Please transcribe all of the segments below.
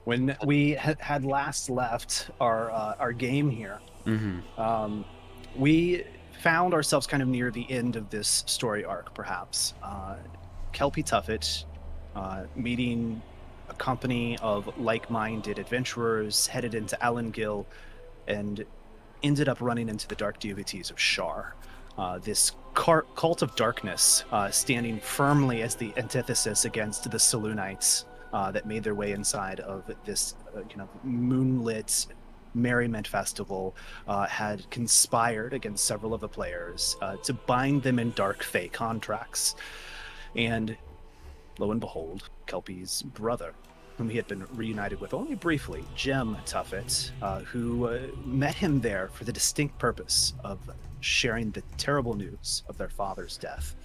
When we had last left our game here, Mm-hmm. um, we found ourselves kind of near the end of this story arc, perhaps. Kelpie Tuffet meeting a company of like-minded adventurers headed into Allengil and ended up running into the dark deities of Shar. This cult of darkness, standing firmly as the antithesis against the Selûnites that made their way inside of this moonlit merriment festival, had conspired against several of the players to bind them in dark fey contracts. And lo and behold, Kelpie's brother, whom he had been reunited with only briefly, Jem Tuffet, who met him there for the distinct purpose of sharing the terrible news of their father's death,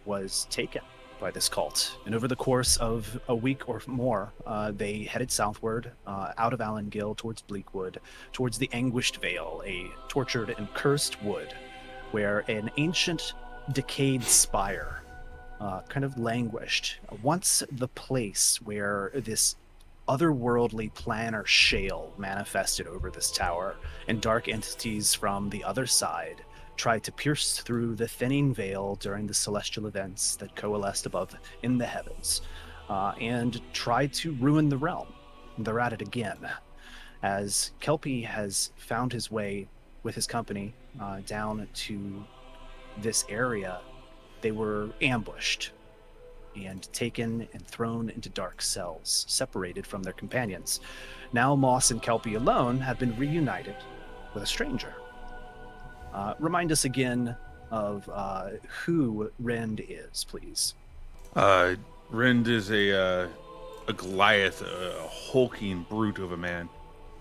was taken by this cult. And over the course of a week or more, they headed southward, out of Allengil, towards Bleakwood, towards the Anguished Vale, a tortured and cursed wood, where an ancient, decayed spire kind of languished. Once the place where this otherworldly planar shale manifested over this tower, and dark entities from the other side tried to pierce through the thinning veil during the celestial events that coalesced above in the heavens, and tried to ruin the realm. They're at it again, as Kelpie has found his way with his company down to this area. They were ambushed and taken and thrown into dark cells, separated from their companions. Now Moss and Kelpie alone have been reunited with a stranger. Remind us again of who Rend is, please. Uh, Rind is a Goliath, a hulking brute of a man.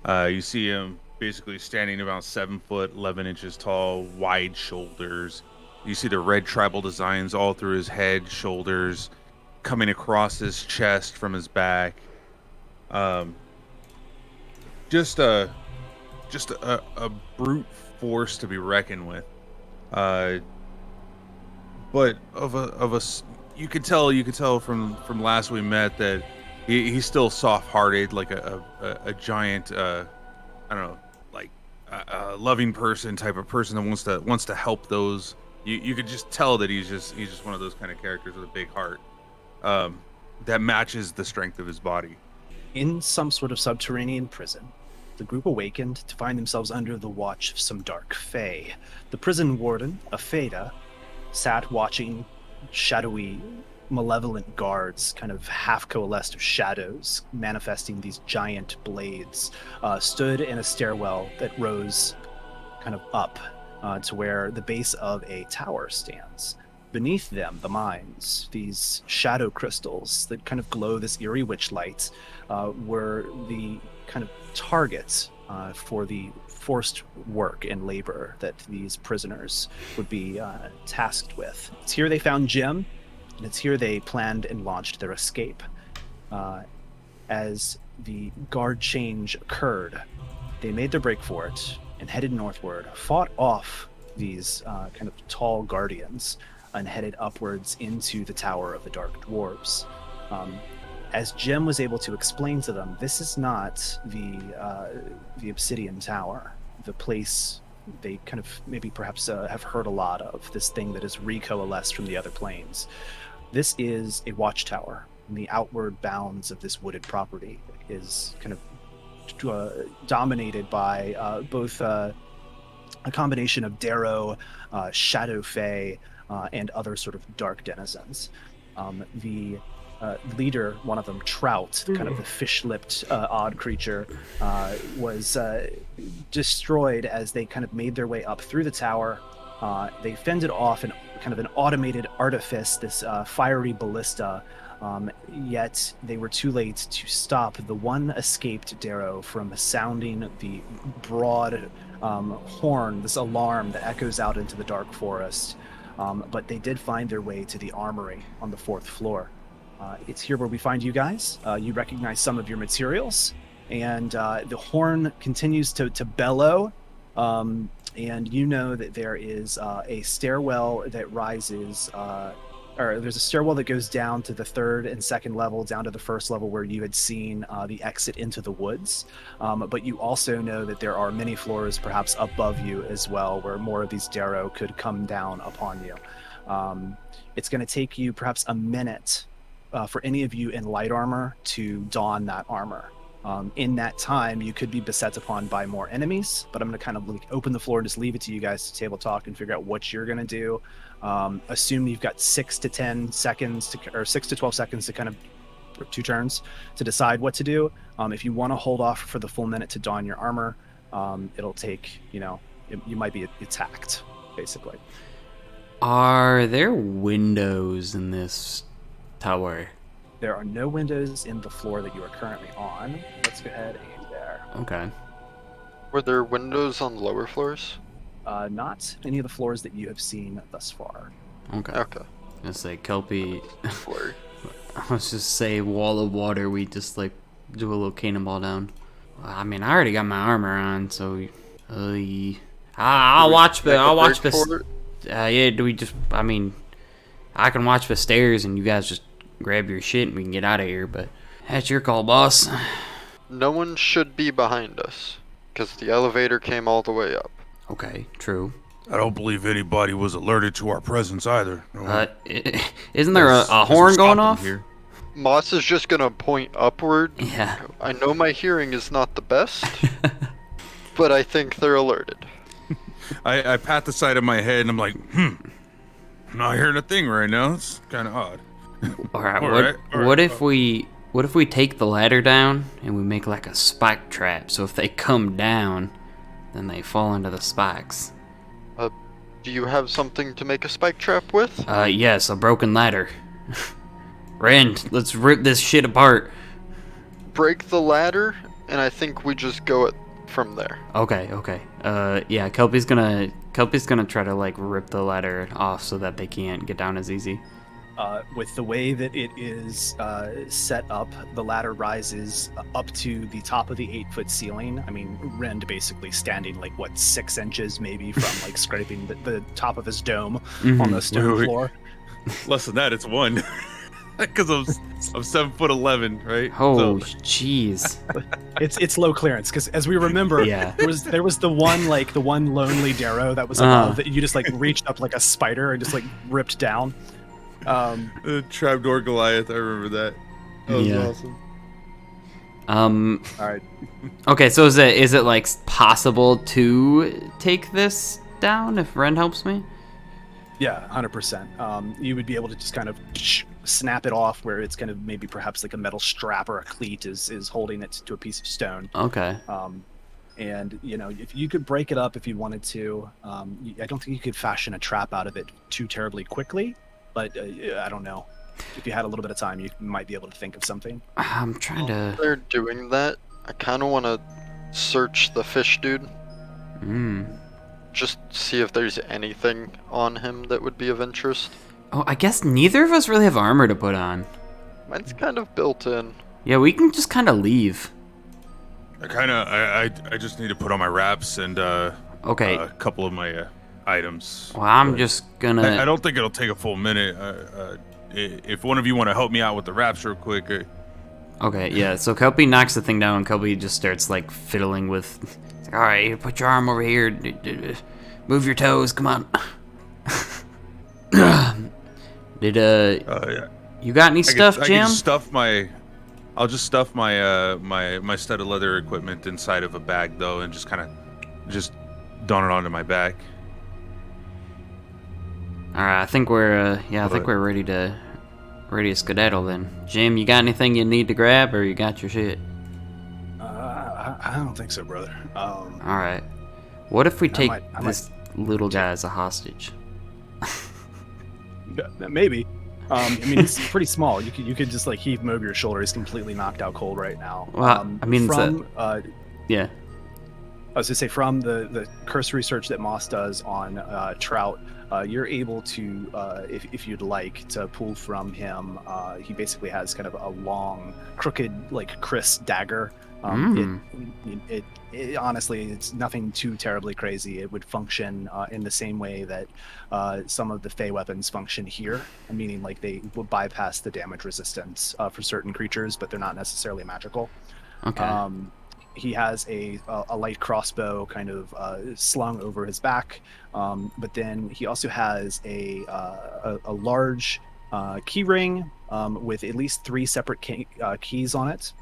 You see him basically standing about 7 foot 11 inches tall, wide shoulders. You see the red tribal designs all through his head, shoulders, coming across his chest from his back. Um, just a a brute force to be reckoned with. Uh, but you could tell from last we met that he's still soft-hearted, like a giant, I don't know, like a loving person, type of person that wants to help those. You could just tell that he's just one of those kind of characters with a big heart, um that matches the strength of his body. In some sort of subterranean prison, the group awakened to find themselves under the watch of some dark fae. The prison warden, a Feda, sat watching shadowy, malevolent guards, kind of half coalesced of shadows, manifesting these giant blades, stood in a stairwell that rose kind of up to where the base of a tower stands. Beneath them, the mines, these shadow crystals that kind of glow this eerie witch light, were the kind of targets for the forced work and labor that these prisoners would be tasked with. It's here they found Jim, and it's here they planned and launched their escape. Uh, as the guard change occurred, they made their break for it and headed northward, fought off these kind of tall guardians, and headed upwards into the Tower of the Dark Dwarves. As Jim was able to explain to them, this is not the Obsidian Tower, the place they kind of maybe perhaps have heard a lot of, this thing that is recoalesced from the other planes. This is a watchtower. And the outward bounds of this wooded property is kind of dominated by both a combination of Darrow, Shadow Fae, and other sort of dark denizens. The leader, one of them, Trout, kind of the fish-lipped odd creature, was destroyed as they kind of made their way up through the tower. They fended off an kind of an automated artifice, this fiery ballista, yet they were too late to stop the one escaped Darrow from sounding the broad horn, this alarm that echoes out into the dark forest. But they did find their way to the armory on the fourth floor. It's here where we find you guys. You recognize some of your materials, and the horn continues to bellow. And you know that there is a stairwell that rises or there's a stairwell that goes down to the third and second level, down to the first level where you had seen the exit into the woods. But you also know that there are many floors, perhaps above you as well, where more of these Darrow could come down upon you. It's going to take you perhaps a minute for any of you in light armor to don that armor. In that time, you could be beset upon by more enemies, but I'm going to kind of open the floor and just leave it to you guys to table talk and figure out what you're going to do. Assume you've got 6 to 10 seconds or 6 to 12 seconds to kind of, or 2 turns to decide what to do. If you want to hold off for the full minute to don your armor, it'll take, you might be attacked, basically. Are there windows in this tower? There are no windows in the floor that you are currently on. Let's go ahead and there. Okay. Were there windows on lower floors? Not any of the floors that you have seen thus far. Okay. Okay. Let's say Kelpie. Floor. Let's just say wall of water. We just like do a little cannonball down. I mean, I already got my armor on, so I'll watch the. Yeah. Do we just? I mean, I can watch the stairs, and you guys just grab your shit, and we can get out of here. But that's your call, boss. No one should be behind us, because the elevator came all the way up. Okay, true. I don't believe anybody was alerted to our presence either. Isn't there a horn going off? Here. Moss is just gonna point upward. Yeah. I know my hearing is not the best, but I think they're alerted. I pat the side of my head and I'm like, I'm not hearing a thing right now. It's kind of odd. All right. What if we take the ladder down and we make like a spike trap? So if they come down, then they fall into the spikes. Do you have something to make a spike trap with? Yes, a broken ladder. Rand, let's rip this shit apart. Break the ladder, and I think we just go it from there. Okay. Yeah, Kelpie's gonna try to like rip the ladder off so that they can't get down as easy. With the way that it is set up, the ladder rises up to the top of the 8-foot ceiling. I mean, Rend basically standing like 6 inches maybe from like scraping the top of his dome on the stone floor. Less than that, it's 1. Because I'm 7'11", right? Oh, jeez. It's low clearance because, as we remember, Yeah. there was the one lonely Darrow that was above that you just like reached up like a spider and just like ripped down. Trapdoor Goliath, I remember that. That was awesome. All right. Okay, so is it like possible to take this down if Ren helps me? Yeah, 100%. You would be able to just kind of snap it off where it's kind of maybe perhaps like a metal strap or a cleat is holding it to a piece of stone. Okay. And if you could break it up if you wanted to, I don't think you could fashion a trap out of it too terribly quickly, but I don't know. If you had a little bit of time, you might be able to think of something. I'm trying to. They're doing that. I kind of want to search the fish dude. Just see if there's anything on him that would be of interest. Oh, I guess neither of us really have armor to put on. Mine's kind of built in. Yeah, we can just kind of leave. I just need to put on my wraps and Okay. a couple of my items. Well, I'm just gonna. I don't think it'll take a full minute. If one of you want to help me out with the wraps real quick. Okay, yeah. So Kelpie knocks the thing down, and Kelpie just starts like fiddling with. It's like, all right, put your arm over here. Move your toes. Come on. You got any stuff, Jim? I can stuff my. I'll just stuff my my studded leather equipment inside of a bag though, and just kind of don it onto my back. All right, I think we're ready to skedaddle then. Jim, you got anything you need to grab, or you got your shit? I don't think so, brother. All right. What if we take I this little guy as a hostage? Maybe. I mean, he's pretty small. You could just like heave him over your shoulder. He's completely knocked out cold right now. Well, I mean, yeah. I was gonna say from the cursory search that Moss does on Trout, you're able to, if you'd like, to pull from him. He basically has kind of a long, crooked, like Chris dagger It honestly, it's nothing too terribly crazy. It would function in the same way that some of the Fey weapons function here, meaning like they would bypass the damage resistance for certain creatures, but they're not necessarily magical. Okay. He has a light crossbow kind of slung over his back, but then he also has a large key ring with at least 3 separate keys on it.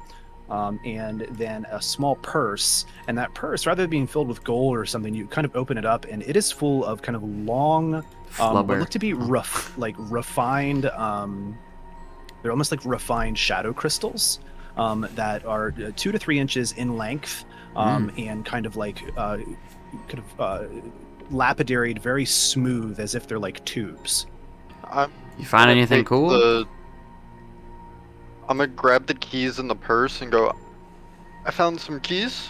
And then a small purse, and that purse, rather than being filled with gold or something, you kind of open it up, and it is full of kind of long, what look to be refined. They're almost like refined shadow crystals that are 2 to 3 inches in length, and kind of like lapidaried, very smooth, as if they're like tubes. You find anything cool? I'm gonna grab the keys in the purse and go, I found some keys.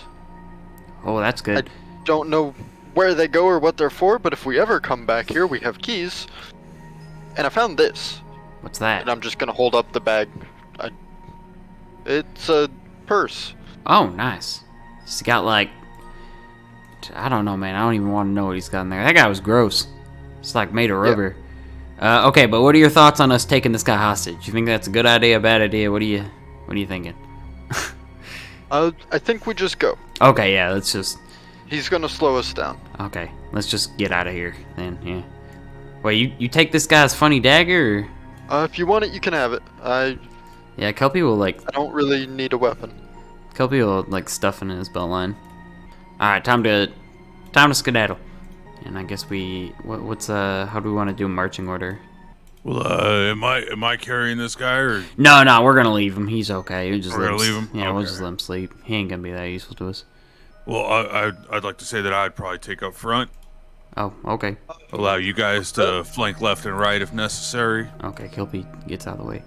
Oh, that's good. I don't know where they go or what they're for, but if we ever come back here, we have keys. And I found this. What's that? And I'm just gonna hold up the bag. It's a purse. Oh, nice. He's got like, I don't know, man. I don't even want to know what he's got in there. That guy was gross. It's like made of rubber. Yep. Okay, but what are your thoughts on us taking this guy hostage? You think that's a good idea, a bad idea? What are you thinking? I think we just go. Okay, yeah, let's just. He's gonna slow us down. Okay, let's just get out of here then. Yeah. Wait, you take this guy's funny dagger? Or? If you want it, you can have it. Yeah, Kelpie will like. I don't really need a weapon. Kelpie will like stuff in his belt line. All right, time to skedaddle. And I guess what's how do we want to do a marching order? Well, am I carrying this guy or? No, we're gonna leave him. He's okay. We're gonna leave him. Yeah, okay. We'll just let him sleep. He ain't gonna be that useful to us. Well, I'd like to say that I'd probably take up front. Oh, okay. Allow you guys to flank left and right if necessary. Okay, Kelpie gets out of the way.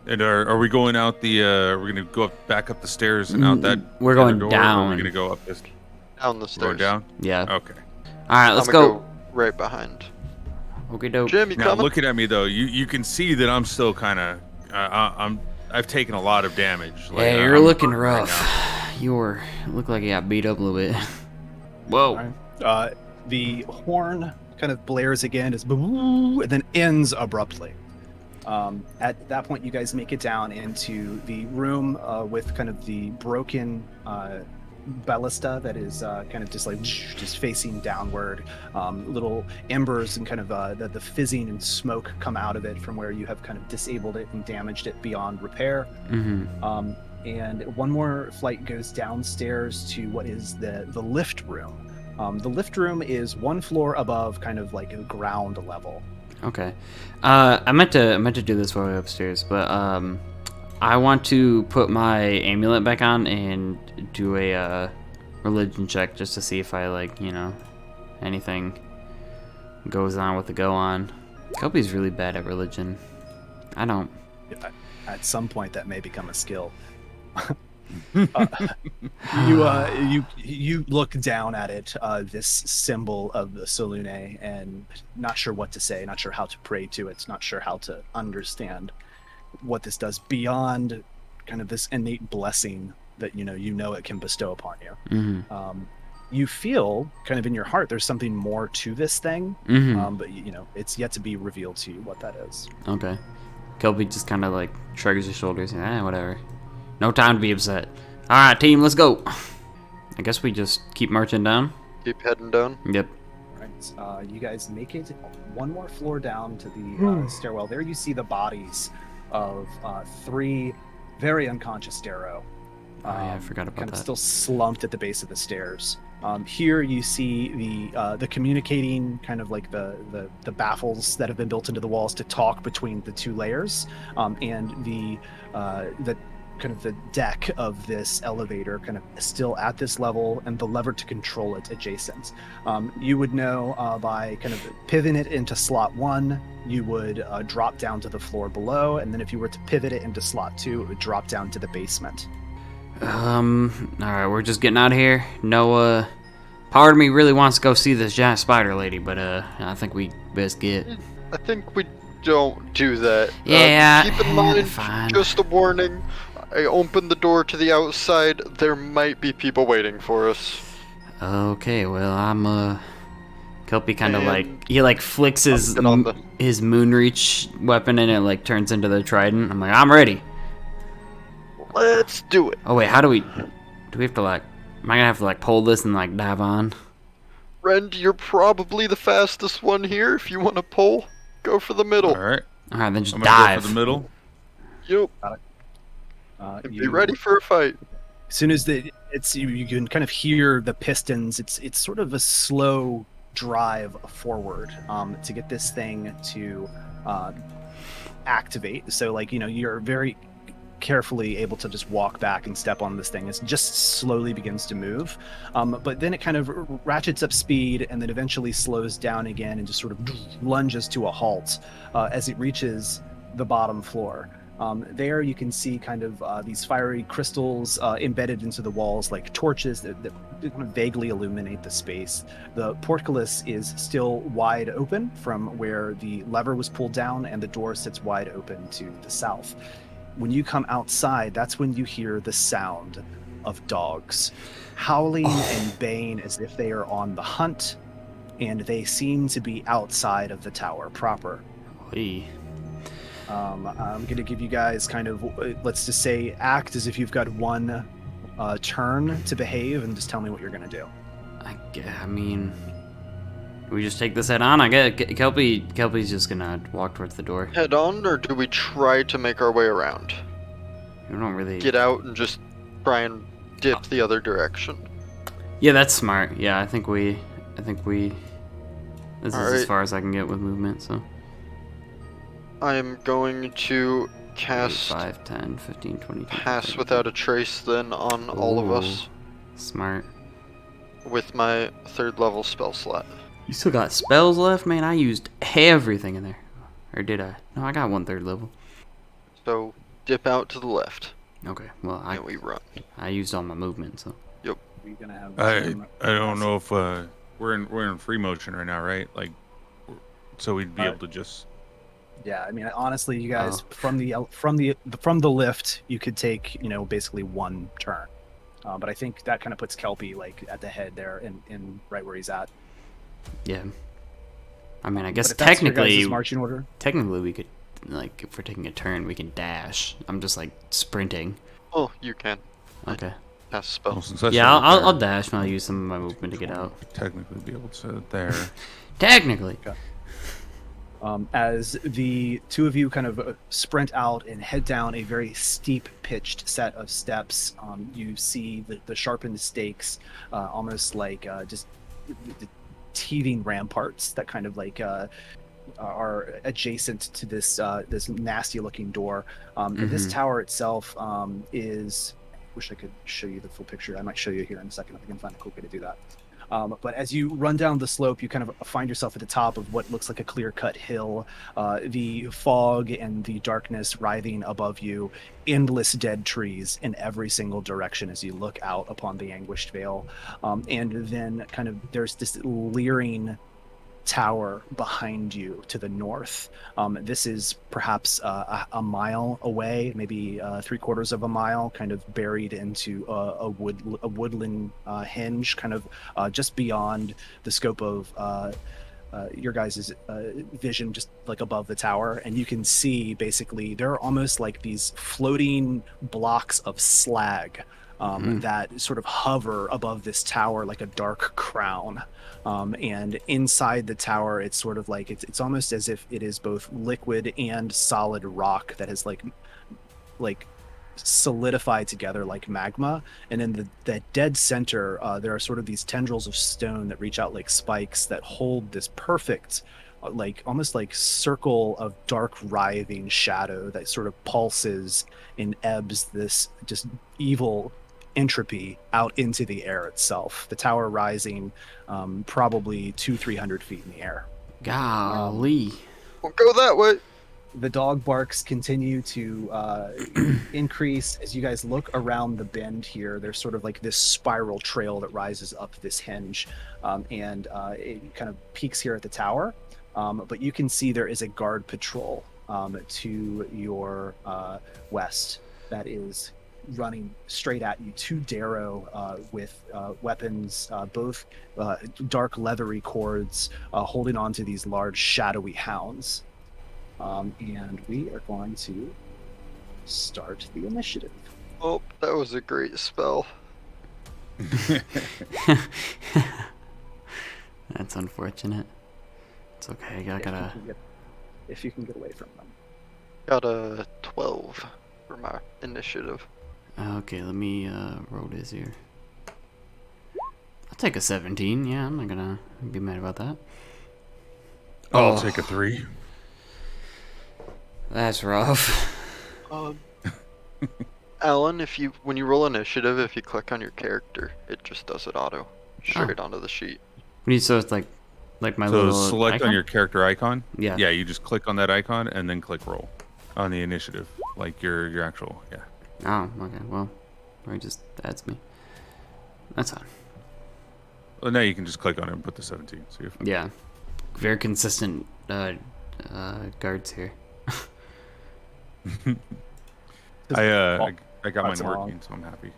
And are we going out the? We're gonna go back up the stairs and out that. We're going door, down. Or we're gonna go up this. Down the stairs. Going down. Yeah. Okay. All right, let's I'm go. gonna go right behind. Okay, dope. Jim, you Now coming? looking at me though, you can see that I'm still kind of. I've taken a lot of damage. Like, Yeah, you're I'm looking hurt rough. You look like you got beat up a little bit. Whoa. The horn kind of blares again, and then ends abruptly. At that point, you guys make it down into the room with kind of the broken ballista that is kind of just facing downward. Little embers and kind of the fizzing and smoke come out of it from where you have kind of disabled it and damaged it beyond repair. Mm-hmm. And one more flight goes downstairs to what is the lift room. The lift room is 1 floor above kind of like a ground level. Okay. I meant to do this while we were upstairs, but I want to put my amulet back on and do a religion check just to see if I anything goes on with the go on. Kobe's really bad at religion. I don't. At some point, that may become a skill. You look down at it, this symbol of the Solune, and not sure what to say, not sure how to pray to it, not sure how to understand what this does beyond kind of this innate blessing that you know it can bestow upon you. Mm-hmm. You feel kind of in your heart there's something more to this thing, Mm-hmm. but it's yet to be revealed to you what that is. Okay. Kelby just kind of like shrugs his shoulders and whatever. No time to be upset. All right, team, let's go. I guess we just keep marching down. Keep heading down. Yep. Right. You guys make it 1 more floor down to the stairwell. There you see the bodies of 3 very unconscious Darrow. Oh yeah, I forgot about kind that. of still slumped at the base of the stairs. Here you see the communicating kind of like the baffles that have been built into the walls to talk between the 2 layers, and the kind of the deck of this elevator kind of still at this level, and the lever to control it adjacent. You would know by kind of pivoting it into slot 1, you would drop down to the floor below, and then if you were to pivot it into slot 2, it would drop down to the basement. All right, we're just getting out of here. No, part of me really wants to go see this giant spider lady, but I think we best get. I think we don't do that. Yeah, Keep in mind, fine. just a warning. I open the door to the outside. There might be people waiting for us. Okay, well, Kelpie kind of like, And he like flicks his get on the- his Moonreach weapon and it like turns into the trident. I'm like, I'm ready. Let's do it. Oh wait, do we have to like, am I gonna have to like pull this and like dive on? Rend, you're probably the fastest one here. If you want to pull, go for the middle. All right. Alright, then just I'm gonna dive. go for the middle. Yup. And be ready for a fight. As soon as you can kind of hear the pistons. It's sort of a slow drive forward to get this thing to activate. So like you're very carefully able to just walk back and step on this thing. It just slowly begins to move, but then it kind of ratchets up speed and then eventually slows down again and just sort of lunges to a halt as it reaches the bottom floor. There you can see kind of these fiery crystals embedded into the walls like torches that kind of vaguely illuminate the space. The portcullis is still wide open from where the lever was pulled down, and the door sits wide open to the south. When you come outside, that's when you hear the sound of dogs howling and baying as if they are on the hunt, and they seem to be outside of the tower proper. Oy. I'm going to give you guys kind of, let's just say, act as if you've got one turn to behave, and just tell me what you're going to do. I mean, we just take this head on. I get Kelpie's just gonna walk towards the door. Head on, or do we try to make our way around? We don't really Get out and just try and dip the other direction. Yeah, that's smart. Yeah, I think we. This is as far as I can get with movement. So. I am going to 8, cast 5, 10, 15, 20. Pass Without a Trace then on all of us Smart. with my 3rd level spell slot. You still got spells left, man. I used everything in there, or did I? No, I got 1/3 level. So dip out to the left, Okay, well and we run. I used all my movement, so. You're gonna have I don't know if we're in free motion right now, right? Like, so we'd be able to just. Yeah, I mean, honestly, you guys from the lift, you could take basically one turn, but I think that kind of puts Kelpie like at the head there, in right where he's at. Yeah. I mean, I guess But if that's your technically, guys' marching order. technically we could, like, if we're taking a turn, we can dash. I'm just like sprinting. Oh, you can Okay. cast a spell. Well, since that's Yeah, over I'll there, dash and I'll use some of my movement to get out. technically be able to there. Technically. As the two of you kind of sprint out and head down a very steep pitched set of steps, you see the sharpened stakes, almost like just the teething ramparts that kind of like are adjacent to this nasty looking door. And this tower itself is, wish I could show you the full picture. I might show you here in a second if I can find a cool way to do that. But as you run down the slope, you kind of find yourself at the top of what looks like a clear-cut hill. The fog and the darkness writhing above you, endless dead trees in every single direction as you look out upon the Anguished Vale. And then kind of there's this leering tower behind you to the north. This is perhaps a mile away, maybe 3/4 of a mile, kind of buried into a woodland hinge, kind of just beyond the scope of your guys' vision, just like above the tower. And you can see basically there are almost like these floating blocks of slag that sort of hover above this tower like a dark crown. And inside the tower, it's sort of like it's almost as if it is both liquid and solid rock that has like solidified together like magma. And in the dead center, there are sort of these tendrils of stone that reach out like spikes that hold this perfect like almost like circle of dark writhing shadow that sort of pulses and ebbs this just evil entropy out into the air itself. The tower rising probably 200-300 feet in the air. Golly. We'll go that way. The dog barks continue to increase as you guys look around the bend here. There's sort of like this spiral trail that rises up this hinge, and it kind of peaks here at the tower. But you can see there is a guard patrol to your west that is running straight at you. Two Darrow with weapons, both dark leathery cords, holding on to these large shadowy hounds. And we are going to start the initiative. Oh, that was a great spell. That's unfortunate. It's okay. I gotta. If you can get away from them. Got a 12 for my initiative. Okay, let me roll this here. I'll take a 17. Yeah, I'm not gonna be mad about that. I'll take a 3. That's rough. Alan, when you roll initiative, if you click on your character, it just does it auto straight onto the sheet. So it's like my So little select icon? on your character icon. Yeah. Yeah, you just click on that icon and then click roll on the initiative, like your actual. Yeah. Oh, okay. Well, or it just adds me. That's fine. Well, now you can just click on it and put the 17. So you're fine. Yeah. Very consistent guards here. I got mine That's working, so I'm happy.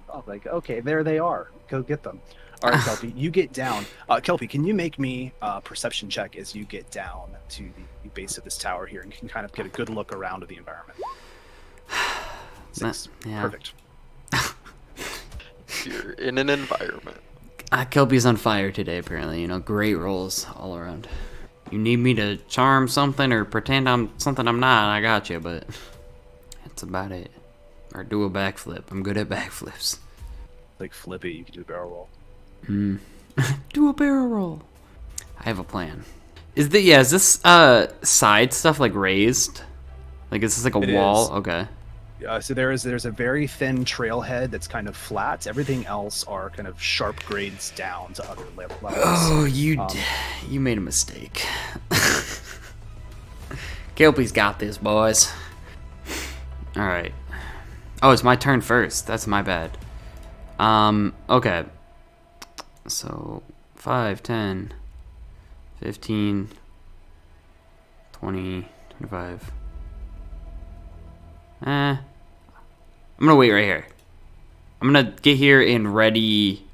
Oh, like, okay, there they are. Go get them. All right, Kelpie, you get down. Kelpie, can you make me a perception check as you get down to the base of this tower here, and you can kind of get a good look around at the environment? 6. Yeah. Perfect. You're in an environment. Kelpie's on fire today, apparently. You know, great rolls all around. You need me to charm something or pretend I'm something I'm not, I got you, but that's about it. Or do a backflip. I'm good at backflips. Like flip it, you can do a barrel roll. Do a barrel roll. I have a plan. Is this side stuff like raised? Like is this like a It wall? is. Okay. So there's a very thin trailhead that's kind of flat. Everything else are kind of sharp grades down to other levels. Oh, you made a mistake. Kelpie's got this, boys. All right. Oh, it's my turn first. That's my bad. Okay. So 5, 10, 15, 20, 25. I'm gonna wait right here. I'm gonna get here and ready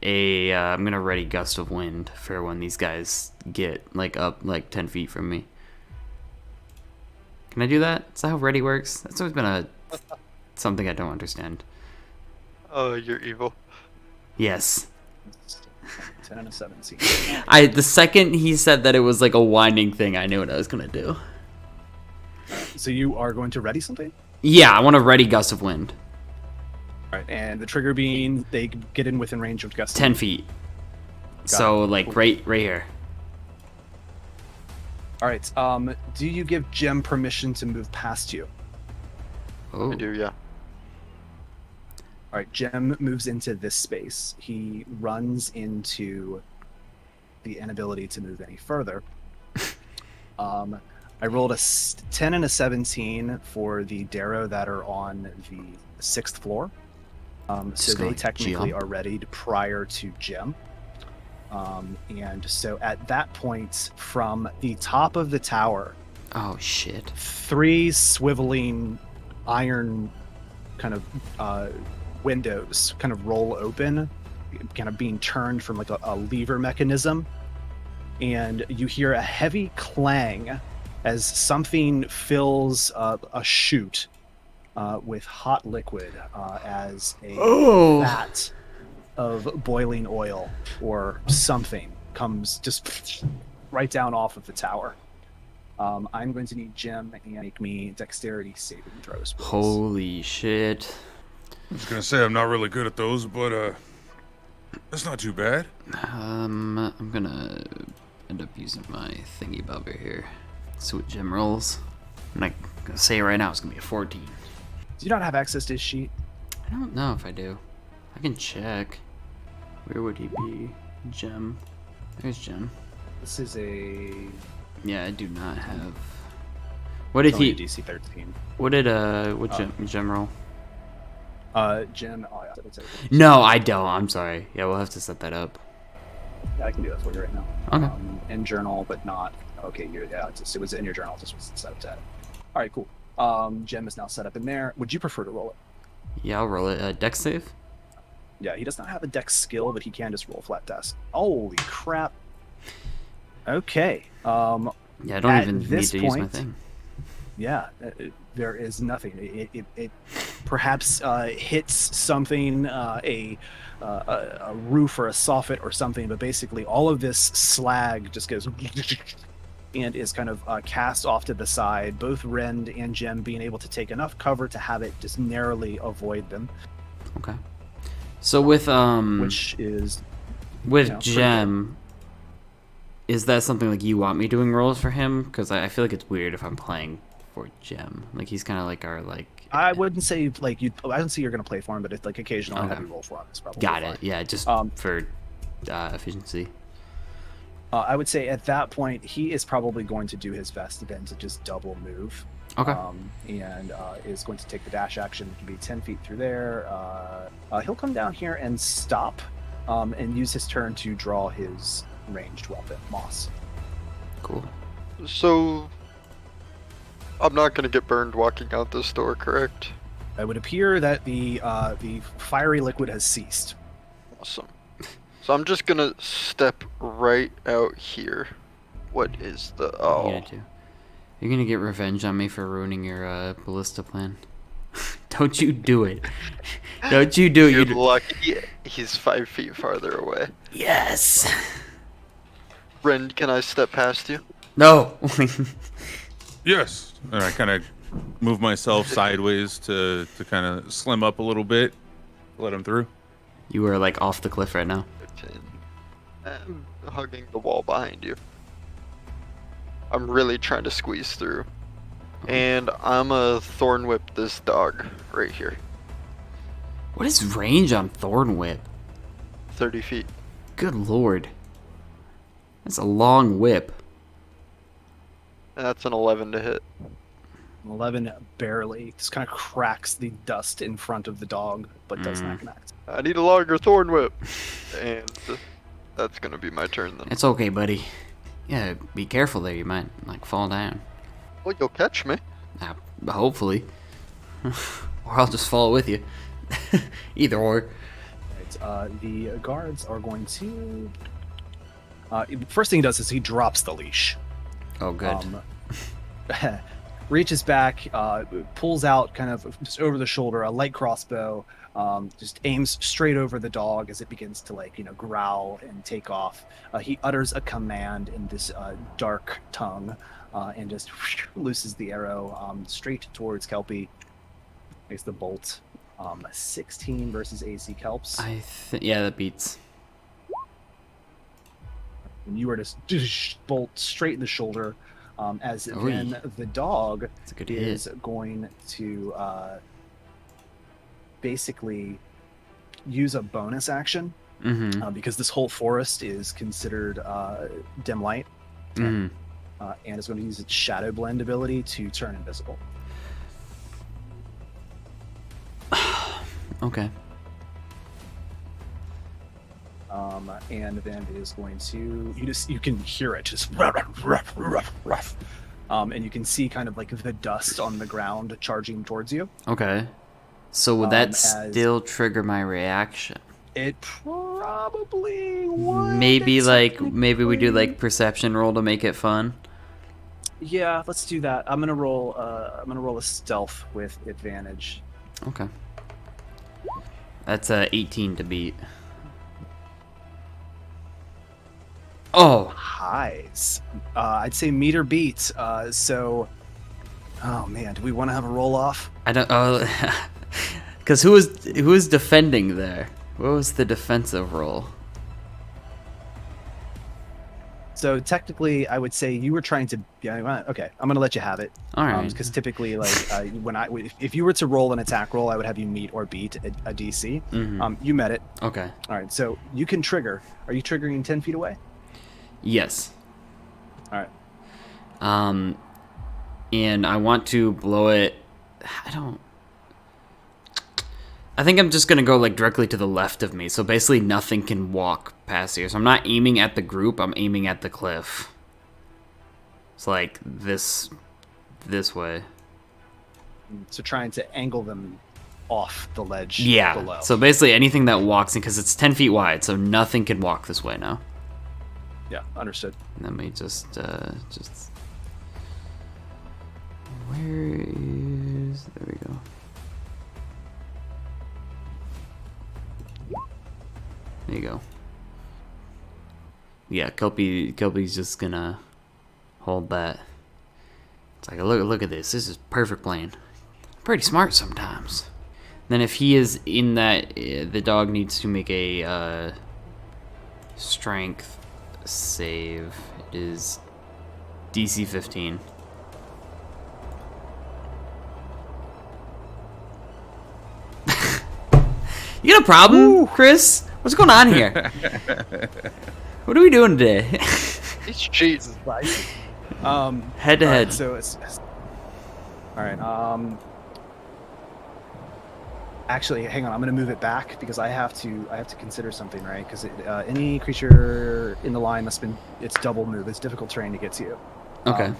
I'm gonna ready gust of wind for when these guys get like up like 10 feet from me. Can I do that? Is that how ready works? That's always been something I don't understand. Oh, you're evil. Yes. 10 and a 17. The second he said that it was like a winding thing, I knew what I was gonna do. So you are going to ready something? Yeah, I want to ready gust of wind. All right, and the trigger being they get in within range of gust. 10 feet. So like Cool. right here. All right. Do you give Jim permission to move past you? Oh. I do, yeah. All right. Jim moves into this space. He runs into the inability to move any further. I rolled a 10 and a 17 for the Darrow that are on the 6th floor. So Just they going technically jump. are readied prior to Jim. And so at that point, from the top of the tower, Oh shit. 3 swiveling iron kind of windows kind of roll open, kind of being turned from like a lever mechanism. And you hear a heavy clang as something fills a chute with hot liquid as a vat of boiling oil or something comes just right down off of the tower. I'm going to need Jim and make me dexterity saving throws. Please. Holy shit. I was gonna say I'm not really good at those, but that's not too bad. I'm gonna end up using my thingy bobber here. See what Jim rolls. I'm not gonna say right now it's gonna be a 14. Do you not have access to his sheet? I don't know if I do. I can check. Where would he be? Jim. There's Jim. This is a Yeah, I do not have. What did only he? a DC 13. What did Jim roll? Jim. Oh yeah, that's it. No, I don't. I'm sorry. Yeah, we'll have to set that up. Yeah, I can do that for you right now. Okay. In journal, but not. Okay, it was in your journal. Just was set up to. All right, cool. Gem is now set up in there. Would you prefer to roll it? Yeah, I'll roll it. Dex save. Yeah, he does not have a dex skill, but he can just roll flat test. Holy crap. Okay. Yeah, I don't At even need this to use my point- thing. Yeah, there is nothing. It perhaps hits something, a roof or a soffit or something, but basically all of this slag just goes and is kind of cast off to the side. Both Rend and Gem being able to take enough cover to have it just narrowly avoid them, Okay. So with which is with you know, pretty Gem, is that something like you want me doing rolls for him? Because I feel like it's weird if I'm playing for Gem. Like he's kind of like our like. I wouldn't say like you. I don't see you're going to play for him, but it's like occasionally Okay. have you roll for him. It's probably Got fine. it. Yeah, just for efficiency. I would say at that point he is probably going to do his best then to just double move. Okay. And is going to take the dash action. It can be 10 feet through there. He'll come down here and stop, and use his turn to draw his ranged weapon, Moss. Cool. So, I'm not gonna get burned walking out this door, correct? It would appear that the fiery liquid has ceased. Awesome. So I'm just gonna step right out here. What is the... What are Oh. you gonna do? You're gonna get revenge on me for ruining your ballista plan. Don't you do it. Don't you do it. You're You lucky he's 5 feet farther away. Yes. Ren, can I step past you? No. Yes. And I kind of move myself sideways to kind of slim up a little bit, let him through. You are like off the cliff right now. 15. I'm hugging the wall behind you. I'm really trying to squeeze through. And I'm a thorn whip this dog right here. What is range on Thorn Whip? 30 feet. Good lord. That's a long whip. And that's an 11 to hit. 11 barely just kind of cracks the dust in front of the dog, but does not connect. I need a longer thorn whip. And that's gonna be my turn then. It's okay, buddy. Yeah, be careful there. You might like fall down. Well, you'll catch me. Hopefully. Or I'll just fall with you. Either or. Right, the guards are going to. First thing he does is he drops the leash. Oh, good. Reaches back, pulls out kind of just over the shoulder a light crossbow, just aims straight over the dog as it begins to growl and take off. He utters a command in this dark tongue, and just looses the arrow straight towards Kelpie. Makes the bolt. 16 versus AC Kelps. Yeah, that beats. And you are just bolt straight in the shoulder, as then the dog That's a good is hit. going to basically use a bonus action, Mm-hmm. because this whole forest is considered dim light, Mm-hmm. and is going to use its shadow blend ability to turn invisible. Okay. And then it is going to you can hear it just ruff, and you can see kind of like the dust on the ground charging towards you. Okay. So would that as- still trigger my reaction? It probably would. Maybe maybe we do like perception roll to make it fun. Yeah, let's do that. I'm gonna roll a stealth with advantage. Okay. That's 18 to beat. Oh, Highs. I'd say meter beat. So, oh man, do we want to have a roll off? I don't. Oh, because who was defending there? What was the defensive roll? So technically, I would say you were trying to. Yeah, okay. I'm gonna let you have it. All right. Because typically, like if you were to roll an attack roll, I would have you meet or beat a DC. Mhm. You met it. Okay. All right. So you can trigger. Are you triggering 10 feet away? Yes. All right. And I want to blow it. I think I'm just gonna go like directly to the left of me, so basically nothing can walk past here. So I'm not aiming at the group, I'm aiming at the cliff. It's like this way. So trying to angle them off the ledge Yeah. below. So basically anything that walks in, because it's 10 feet wide, so nothing can walk this way now. Yeah, understood. Let me just. Where is? There we go. There you go. Yeah, Kelpie's just gonna hold that. It's like, look at this. This is perfect playing. Pretty smart sometimes. Then if he is in that, the dog needs to make a strength save. It is DC 15. You got a problem, Chris? What's going on here? What are we doing today? He's cheating. Head to head. So it's all right. Actually, hang on. I'm gonna move it back because I have to consider something, right? Because any creature in the line must been it's double move. It's difficult terrain to get to you. Okay.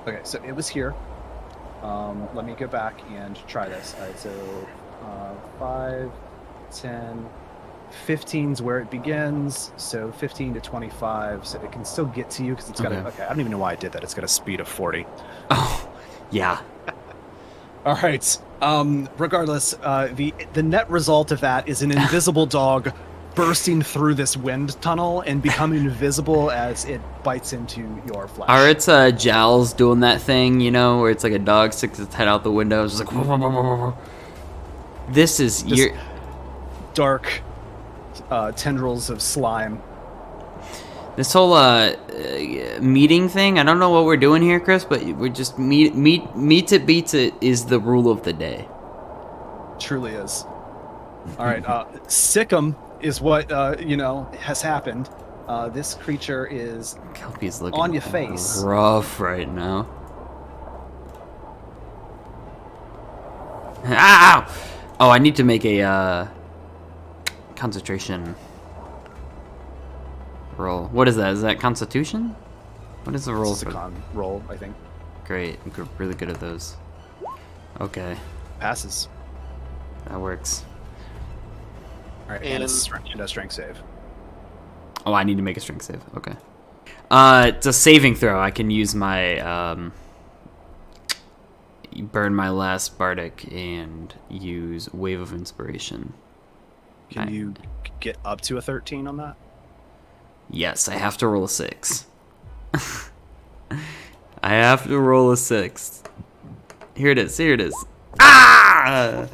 Okay, so it was here. Let me go back and try this. All right, so 5, 10, 15's where it begins. So 15 to 25, so it can still get to you because it's got Okay. I don't even know why I did that. It's got a speed of 40. Oh, yeah. All right. Regardless, the net result of that is an invisible dog bursting through this wind tunnel and becoming invisible as it bites into your flesh. Are its jowls doing that thing, you know, where it's like a dog sticks its head out the window? It's just like. This is This your. dark tendrils of slime. This whole meeting thing, I don't know what we're doing here, Chris, but we're just meets it beats it is the rule of the day. Truly is. All right. Sick'em is what has happened. This creature is Kelpie's looking on your face. rough right now. Ow! Oh, I need to make a concentration roll. What is that? Is that Constitution? What is the roll This is a for? con roll, I think. Great, I'm really good at those. Okay, Passes. that works. All right. And- And a strength save. Oh, I need to make a strength save. Okay. It's a saving throw. I can use my burn my last bardic and use wave of inspiration. Can you get up to a 13 on that? Yes, I have to roll a 6. I have to roll a 6. Here it is. Here it is. Ah!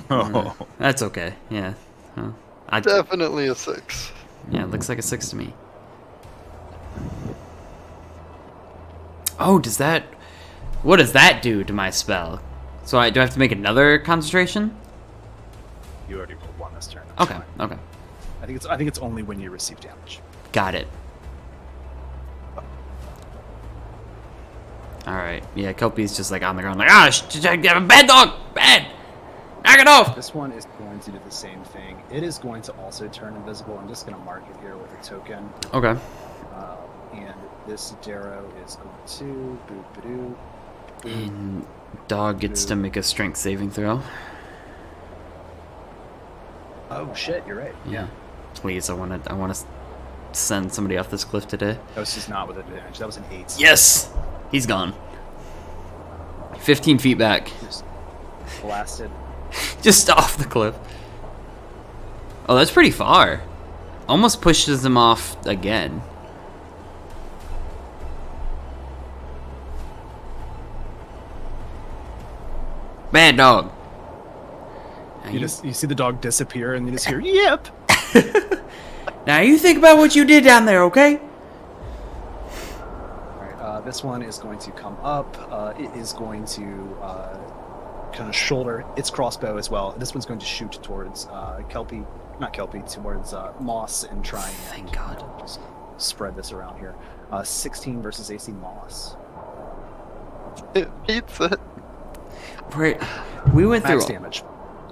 Oh. That's okay. Yeah. Huh. Definitely a 6. Yeah, it looks like a 6 to me. Oh, does that... What does that do to my spell? So do I have to make another concentration? You already rolled one this turn. That's Okay, fine. okay. I think it's only when you receive damage. Got it. Alright, yeah, Kelpie's just like on the ground like, bad dog! Bad! Knock it off! This one is going to do the same thing. It is going to also turn invisible. I'm just going to mark it here with a token. Okay. And this Darrow is going to boop-a-doo. And dog gets to make a strength saving throw. Oh shit, you're right. Yeah. Please, I want to send somebody off this cliff today. This is not with advantage. That was an 8. Yes! He's gone. 15 feet back. Just blasted. Just off the cliff. Oh, that's pretty far. Almost pushes him off again. Bad dog. Now You see the dog disappear and you just hear, yep! now you think about what you did down there, okay? Alright, this one is going to come up. It is going to kind of shoulder its crossbow as well. This one's going to shoot towards towards Moss and try and Thank God. just spread this around here. 16 versus AC Moss. It beats it. We went through. Max damage.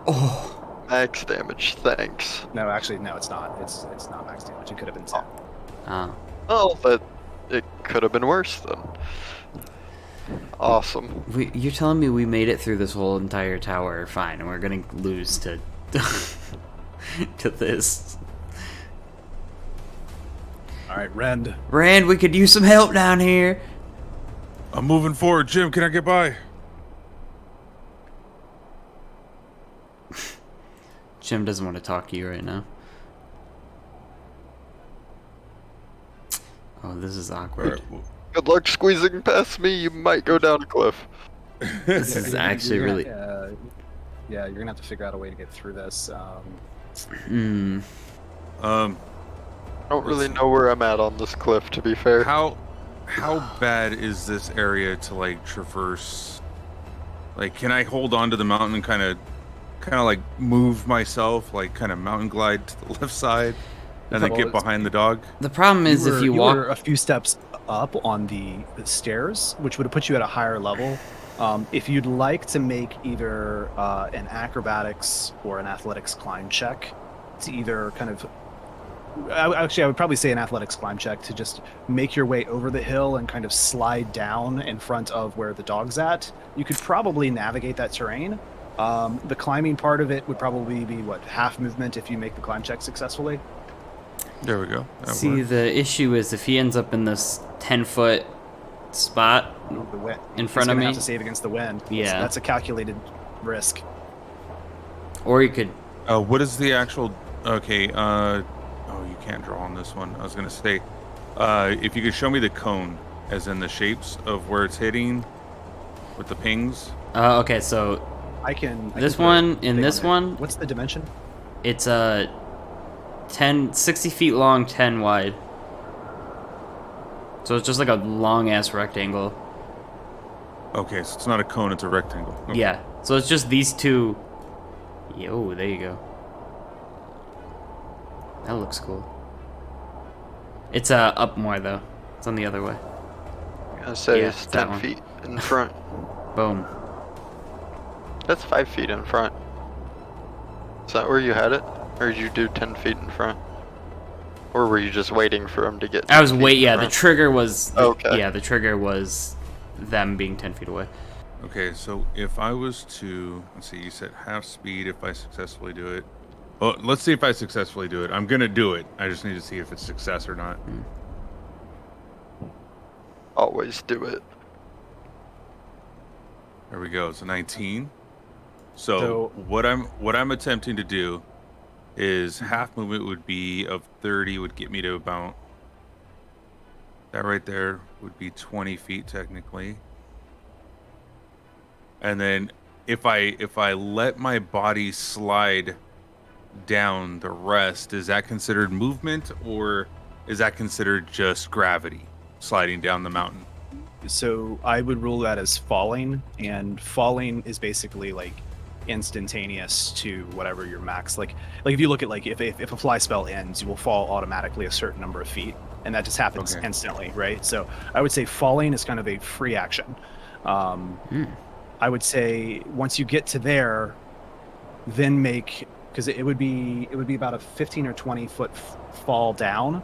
Oh. Max damage, thanks. No, actually, no, it's not. It's not max damage. It could have been 10. Oh. Oh, but It could have been worse then. Awesome. You're telling me we made it through this whole entire tower fine, and we're gonna lose to to this. All right, Rend. Rand, we could use some help down here. I'm moving forward. Jim, can I get by? Jim doesn't want to talk to you right now. Oh, this is awkward. Good luck squeezing past me. You might go down a cliff. This is actually really. Yeah, you're gonna have to figure out a way to get through this. Hmm. I don't really know where I'm at on this cliff, to be fair. How bad is this area to like traverse? Like, can I hold on to the mountain and kind of like move myself, like kind of mountain glide to the left side, and then get behind the dog? The problem is if you walk were a few steps up on the stairs, which would have put you at a higher level. If you'd like to make either an acrobatics or an athletics climb check to either kind of I would probably say an athletics climb check to just make your way over the hill and kind of slide down in front of where the dog's at. You could probably navigate that terrain. The climbing part of it would probably be, what, half movement if you make the climb check successfully? There we go. See, the issue is if he ends up in this 10-foot spot in front of me. Have to save against the wind. Yeah. That's a calculated risk. Or you could... What is the actual... Okay, oh, you can't draw on this one. I was going to say, if you could show me the cone, as in the shapes of where it's hitting with the pings. Okay, so... I can this put one, a in thing this on it. one... What's the dimension? It's 60 feet long, 10 wide. So it's just like a long-ass rectangle. Okay, so it's not a cone, it's a rectangle. Okay. Yeah, so it's just these two... Yo, there you go. That looks cool. It's up more, though. It's on the other way. I'm gonna say Yeah, it's that 10 one. feet in front. Boom. That's 5 feet in front. Is that where you had it? Or did you do 10 feet in front? Or were you just waiting for him to get 10 I was feet wait. in Yeah, the front? trigger was. Okay. Yeah, the trigger was them being 10 feet away. Okay, so if I was to... Let's see, you said half speed if I successfully do it. Well, let's see if I successfully do it. I'm going to do it. I just need to see if it's success or not. Always do it. There we go. It's a 19. So what I'm attempting to do is half movement would be of 30 would get me to about that right there would be 20 feet technically. And then if I let my body slide down the rest, is that considered movement or is that considered just gravity sliding down the mountain? So I would rule that as falling, and falling is basically like instantaneous to whatever your max. Like if you look at like if a fly spell ends, you will fall automatically a certain number of feet, and that just happens instantly, right? So I would say falling is kind of a free action. I would say once you get to there, then make, because it would be about a 15 or 20 foot fall down.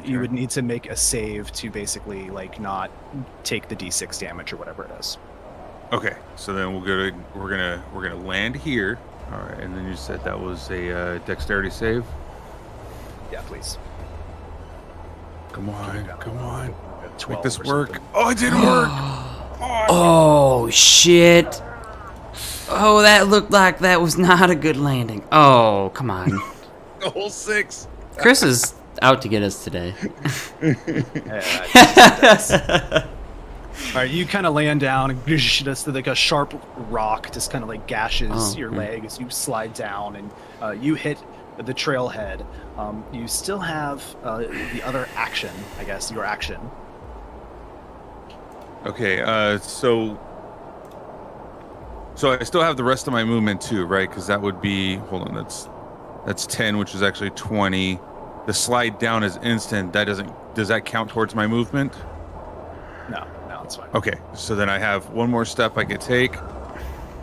You would need to make a save to basically like not take the d6 damage or whatever it is. Okay, so then we're gonna land here. All right, and then you said that was a dexterity save. Yeah, please. Come on, make 12 this or work. something. Oh, it didn't work. Oh shit! Oh, that looked like that was not a good landing. Oh, come on. The whole 6. Chris is out to get us today. All right, you kind of land down, and just like a sharp rock just kind of like gashes your leg as you slide down, and you hit the trailhead. You still have the other action, I guess, your action. Okay, so I still have the rest of my movement too, right? Because that would be, hold on, that's 10, which is actually 20. The slide down is instant. Does that count towards my movement? No, it's fine. Okay, so then I have one more step I could take. Then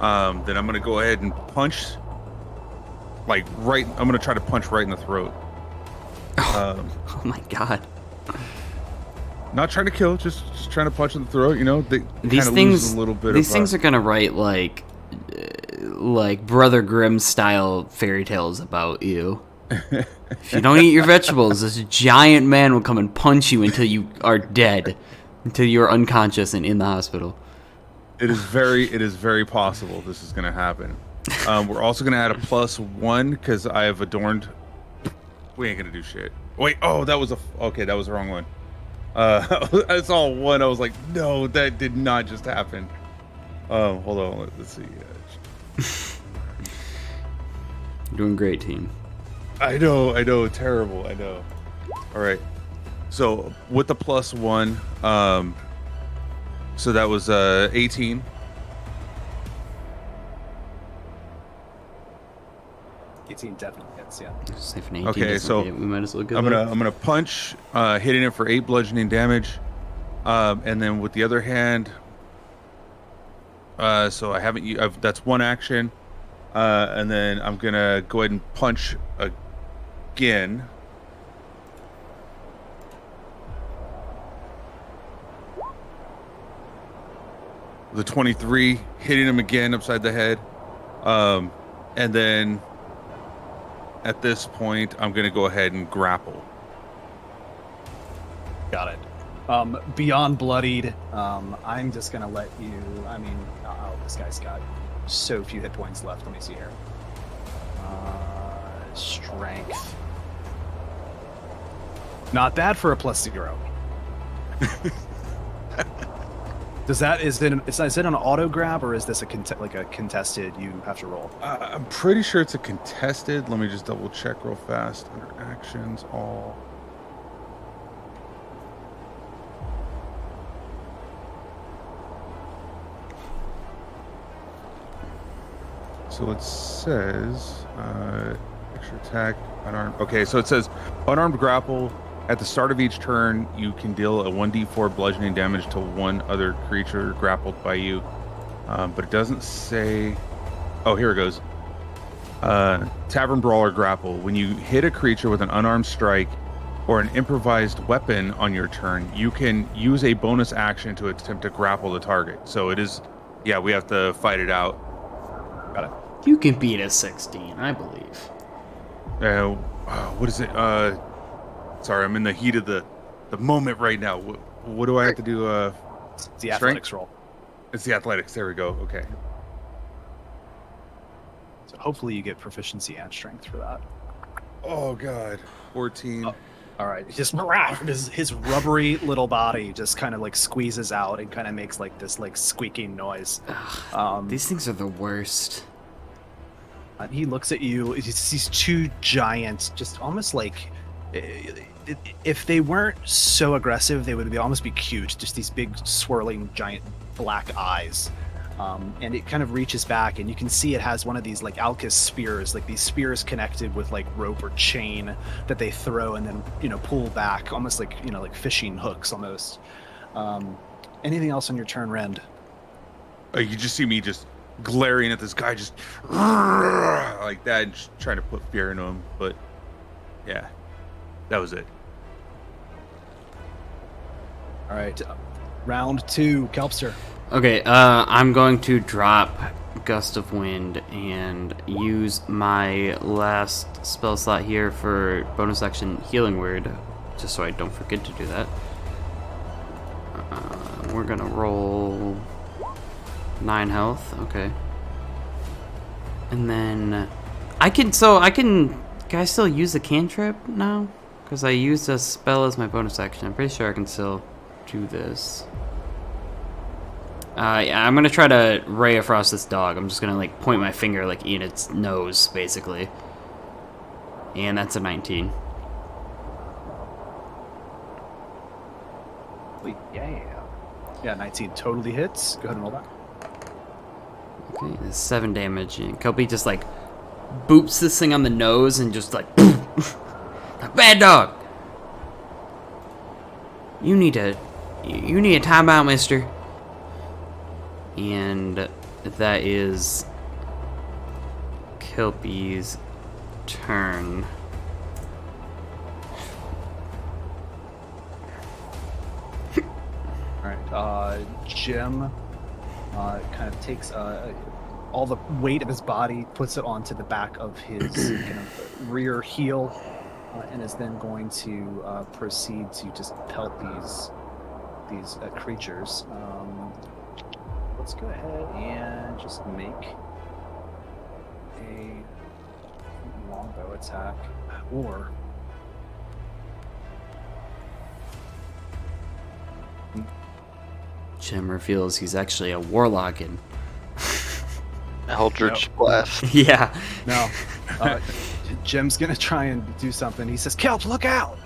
I'm gonna go ahead and punch, like I'm gonna try to punch right in the throat. Oh my god. Not trying to kill, just trying to punch in the throat. You know, they These kind of things, lose a little bit these of. things are gonna write like Brother Grimm style fairy tales about you. If you don't eat your vegetables, this giant man will come and punch you until you are dead, until you are unconscious and in the hospital. It is very possible this is going to happen. We're also going to add a +1 because I have adorned. We ain't going to do shit. Wait, oh, that was that was the wrong one. I saw 1. I was like, no, that did not just happen. Hold on, let's see. You're doing great, team. I know, terrible, I know. All right, so with the +1, so that was 18. 18 definitely hits, yeah. Just if an 18 Okay, doesn't so hit, we might as well go. I'm gonna punch, hitting it for 8 bludgeoning damage, and then with the other hand, so I haven't. That's 1 action, and then I'm gonna go ahead and punch again. The 23, hitting him again upside the head, and then at this point, I'm gonna go ahead and grapple. Got it. Beyond bloodied, I'm just gonna let you. I mean, this guy's got so few hit points left. Let me see here. Strength. Not bad for a +0. Is it an auto grab or is this a contested? You have to roll. I'm pretty sure it's a contested. Let me just double check real fast. Under actions, all. So it says extra attack, unarmed. Okay, so it says unarmed grapple. At the start of each turn, you can deal a 1d4 bludgeoning damage to one other creature grappled by you. But it doesn't say. Oh, here it goes. Tavern Brawler grapple. When you hit a creature with an unarmed strike or an improvised weapon on your turn, you can use a bonus action to attempt to grapple the target. So it is. Yeah, we have to fight it out. Got it. You can beat a 16, I believe. What is it? Sorry, I'm in the heat of the moment right now. What do I have to do? It's the athletics roll. It's the athletics. There we go. Okay. So hopefully you get proficiency and strength for that. Oh God, 14. All right, just his rubbery little body just kind of like squeezes out and kind of makes like this like squeaking noise. These things are the worst. He looks at you. It's these two giants, just almost like if they weren't so aggressive, they would almost be cute. Just these big, swirling, giant black eyes. And it kind of reaches back, and you can see it has one of these like Alcus spears, like these spears connected with like rope or chain that they throw and then pull back, almost like like fishing hooks almost. Anything else on your turn, Rend? You just see me just glaring at this guy, just like that, and just trying to put fear into him. But yeah, that was it. All right, round 2, Kelpster. Okay, I'm going to drop Gust of Wind and use my last spell slot here for bonus action Healing Word, just so I don't forget to do that. We're gonna roll 9 health, okay. And then can I still use the cantrip now? Because I used a spell as my bonus action. I'm pretty sure I can still do this. Yeah, I'm gonna try to ray across this dog. I'm just gonna like point my finger like in its nose, basically. And that's a 19. Yeah, 19 totally hits. Go ahead and roll that. Okay, that's 7 damage. And Kelpie just like boops this thing on the nose and just like bad dog. You need a timeout, mister. And that is Kelpie's turn. Jim kind of takes all the weight of his body, puts it onto the back of his kind of rear heel, and is then going to proceed to just pelt these creatures. Let's go ahead and just make a longbow attack, or Jim reveals he's actually a warlock and Eldritch Blast. yeah. no. Jim's gonna try and do something. He says, "Kelp, look out!"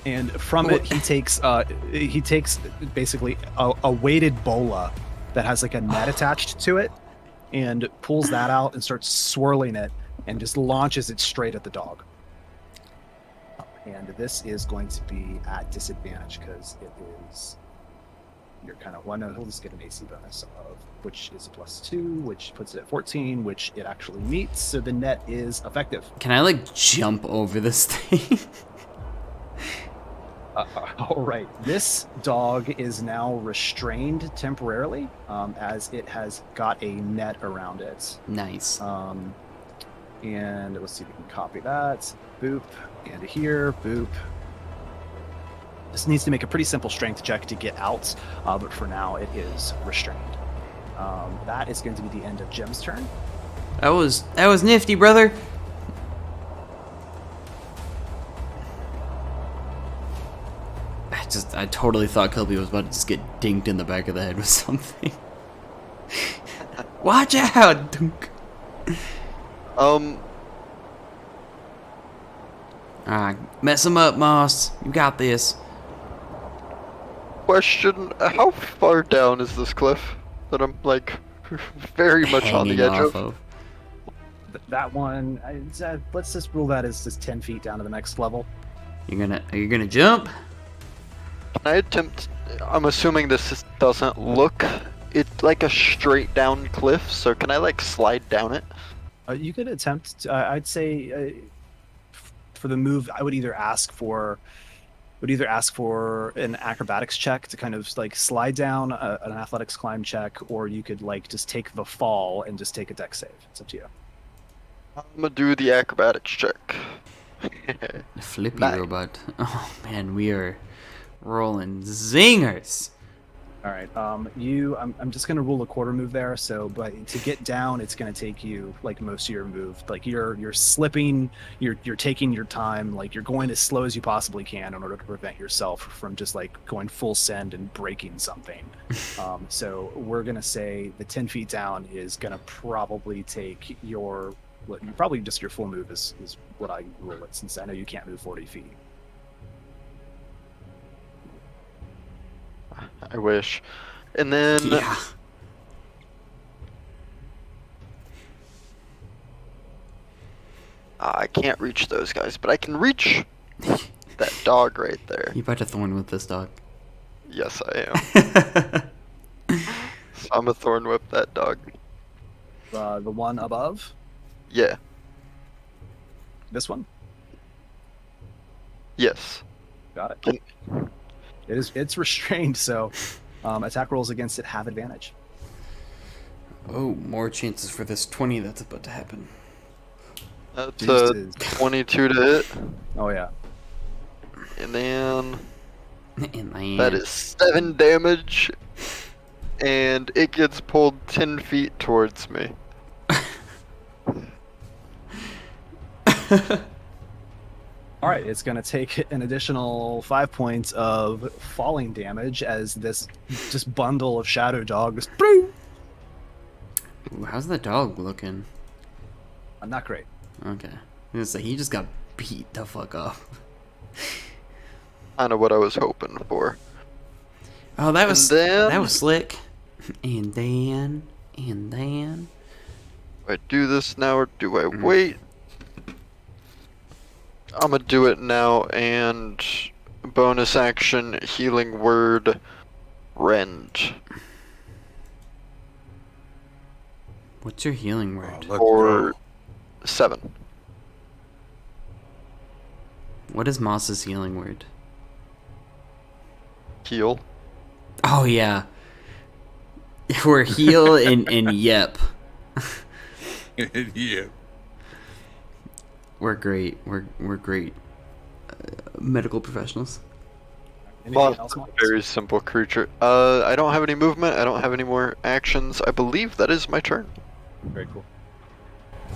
And from it, he takes basically a weighted bola that has like a net attached to it, and pulls that out and starts swirling it, and just launches it straight at the dog. And this is going to be at disadvantage because it is. You're kind of one. He'll just get an AC bonus of which is a +2, which puts it at 14, which it actually meets. So the net is effective. Can I like jump over this thing? All right. This dog is now restrained temporarily, as it has got a net around it. Nice. And let's see if we can copy that. Boop. And here. Boop. This needs to make a pretty simple strength check to get out, but for now it is restrained. That is going to be the end of Jim's turn. That was nifty, brother. I totally thought Kilby was about to just get dinked in the back of the head with something. Watch out! Dunk. Mess him up, Moss. You got this. Question: how far down is this cliff that I'm like very much on the Hanging edge off of? That one, let's just rule that as just 10 feet down to the next level. Are you gonna jump? Can I attempt? I'm assuming doesn't look it's like a straight down cliff, so can I like slide down it? You could attempt. I'd say for the move, I would either ask for an acrobatics check to kind of like slide down, an athletics climb check, or you could like just take the fall and just take a dex save. It's up to you. I'm gonna do the acrobatics check. The flippy Nice. robot. Oh man, we are rolling zingers. All right. I'm just gonna rule a quarter move there. So, but to get down, it's gonna take you like most of your move. Like you're slipping, you're taking your time. Like you're going as slow as you possibly can in order to prevent yourself from just like going full send and breaking something. So we're gonna say the 10 feet down is gonna probably take probably just your full move is what I rule it, since I know you can't move 40 feet. I wish. And then Yeah. I can't reach those guys, but I can reach that dog right there. You about to thorn with this dog. Yes, I am. So I'm a thorn whip that dog. The one above, Yeah. this one, Yes. got it. It's restrained, so attack rolls against it have advantage. Oh, more chances for this 20 that's about to happen. That's This a is- 22 to hit. Oh yeah. And then And I that is 7 damage. And it gets pulled 10 feet towards me. All right, it's going to take an additional 5 points of falling damage as this just bundle of shadow dogs. Ooh, how's the dog looking? Not great. Okay. He just got beat the fuck up. Kind of what I was hoping for. Oh, that was then- that was slick. And then Do I do this now or do I wait? I'm gonna do it now and bonus action healing word rend. what's your healing word? Let's Or go. 7. What is Moss's healing word? Heal. Oh yeah, we're heal and yep. Yeah. We're great. We're great medical professionals. Anything Moss else, is a Moss? very simple creature. I don't have any movement. I don't have any more actions. I believe that is my turn. Very cool.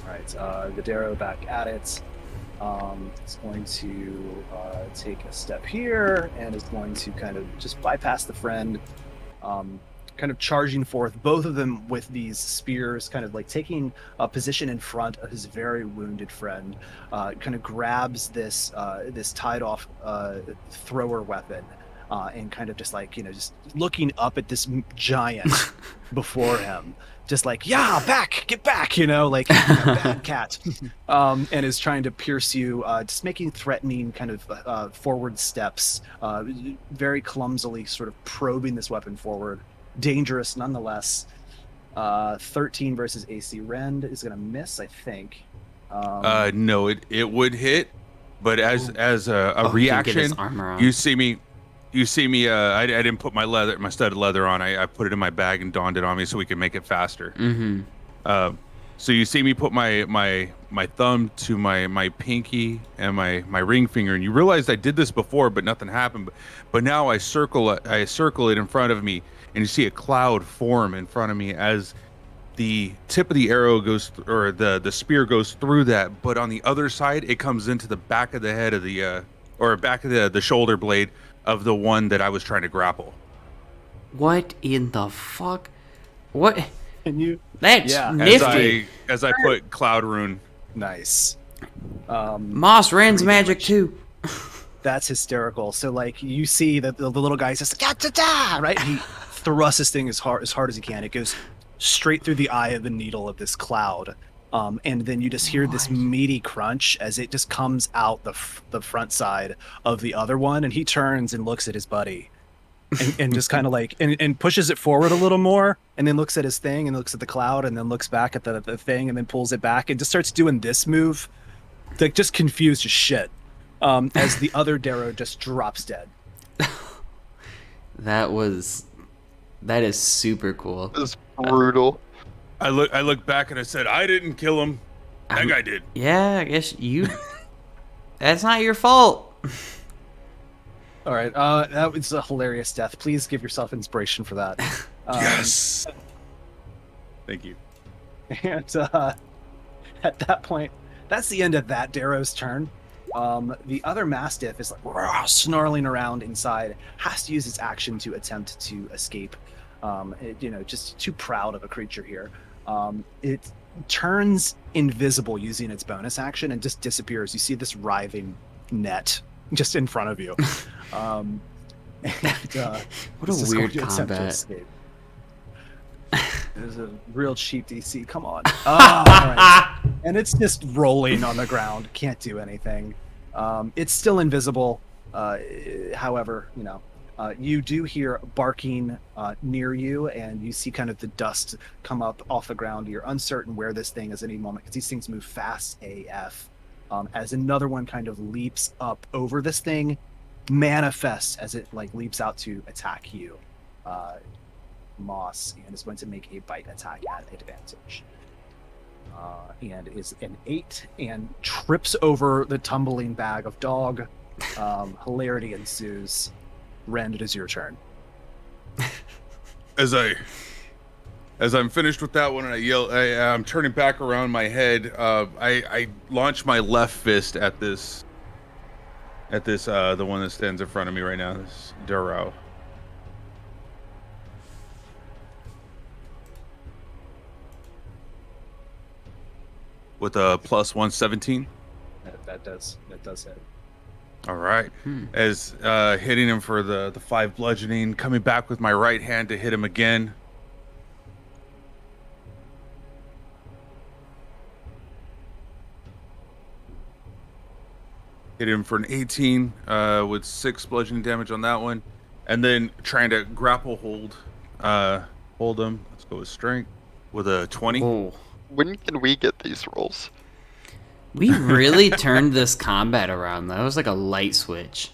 All right, Videro back at it. It's going to take a step here and is going to kind of just bypass the friend, kind of charging forth, both of them with these spears, kind of like taking a position in front of his very wounded friend. Kind of grabs this tied off thrower weapon. And kind of just like, just looking up at this giant before him, just like, yeah, get back, like bad cat, and is trying to pierce you, just making threatening kind of forward steps, very clumsily sort of probing this weapon forward. Dangerous nonetheless. 13 versus AC. Rend is going to miss, I think. No, it would hit, but as a He can get his reaction, armor on. you see me. I didn't put my studded leather on. I put it in my bag and donned it on me so we could make it faster. Mm-hmm. So you see me put my thumb to my pinky and my ring finger, and you realize I did this before, but nothing happened. But now I circle it in front of me, and you see a cloud form in front of me as the tip of the arrow goes, or the spear goes through that. But on the other side, it comes into the back of the head of the or back of the shoulder blade of the one that I was trying to grapple. What in the fuck? What? Can you? That's Yeah. nifty. As I put cloud rune. Nice. Moss Rand's pretty magic much. too. That's hysterical. So like you see that the little guy's just like, da, right? He thrusts this thing as hard as he can. It goes straight through the eye of the needle of this cloud. And then you just hear this meaty crunch as it just comes out the front side of the other one, and he turns and looks at his buddy, and just kind of like and pushes it forward a little more, and then looks at his thing and looks at the cloud, and then looks back at the thing, and then pulls it back and just starts doing this move, like just confused as shit, as the other Darrow just drops dead. That is super cool. It's brutal. I look back and I said, I didn't kill him. That guy did. Yeah, I guess you. That's not your fault. All right, that was a hilarious death. Please give yourself inspiration for that. Yes. Thank you. And at that point, that's the end of that Darrow's turn. The other Mastiff is like snarling around inside, has to use its action to attempt to escape. Just too proud of a creature here. It turns invisible using its bonus action and just disappears. You see this writhing net just in front of you. And, What this a is weird going to attempt to combat. escape. It is a real cheap DC. Come on. All right. And it's just rolling on the ground. Can't do anything. It's still invisible. However, you do hear barking near you, and you see kind of the dust come up off the ground. You're uncertain where this thing is any moment because these things move fast AF. As another one kind of leaps up over this thing, manifests as it like leaps out to attack you, Moss, and is going to make a bite attack at advantage. And is an 8 and trips over the tumbling bag of dog. Hilarity ensues. Rend, it is your turn. As I'm finished with that one and I yell, I'm turning back around my head. I launch my left fist at this the one that stands in front of me right now, this Darrow. With a plus 117. That does hit. All right. As hitting him for the 5 bludgeoning, coming back with my right hand to hit him again. Hit him for an 18 with 6 bludgeoning damage on that one. And then trying to grapple hold him. Let's go with strength with a 20. Oh, When can we get these rolls? we really turned this combat around. That was like a light switch.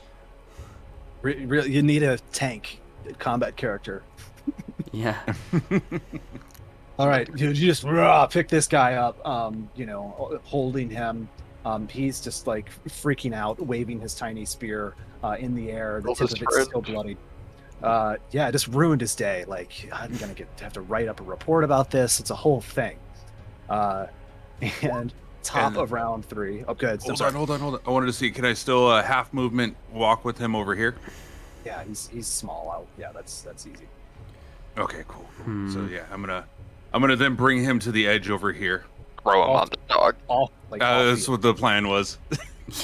Really, you need a tank. combat character. Yeah. All right, you just pick this guy up, holding him. He's just like freaking out, waving his tiny spear in the air. The Kill tip his of it's friend. still bloody. Yeah, it just ruined his day. Like, I'm gonna have to write up a report about this. It's a whole thing. And top And- of round 3. Oh, good. Hold on. I wanted to see. Can I still half movement walk with him over here? Yeah, he's small. Yeah, that's easy. Okay, cool. So yeah, I'm gonna then bring him to the edge over here. Throw him on the dog. All like That's what the plan was.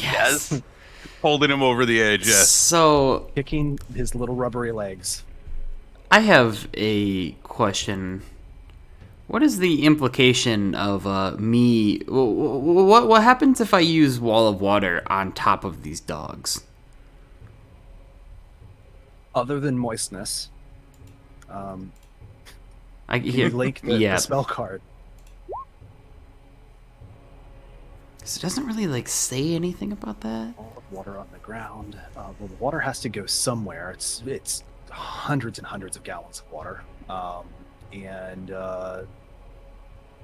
Yes. Holding him over the edge. Yes. So kicking his little rubbery legs. I have a question. What is the implication of me? What happens if I use Wall of Water on top of these dogs? Other than moistness, I you hear, link the yeah, spell card. 'cause it doesn't really like say anything about that. All of water on the ground. Well, the water has to go somewhere. It's hundreds and hundreds of gallons of water.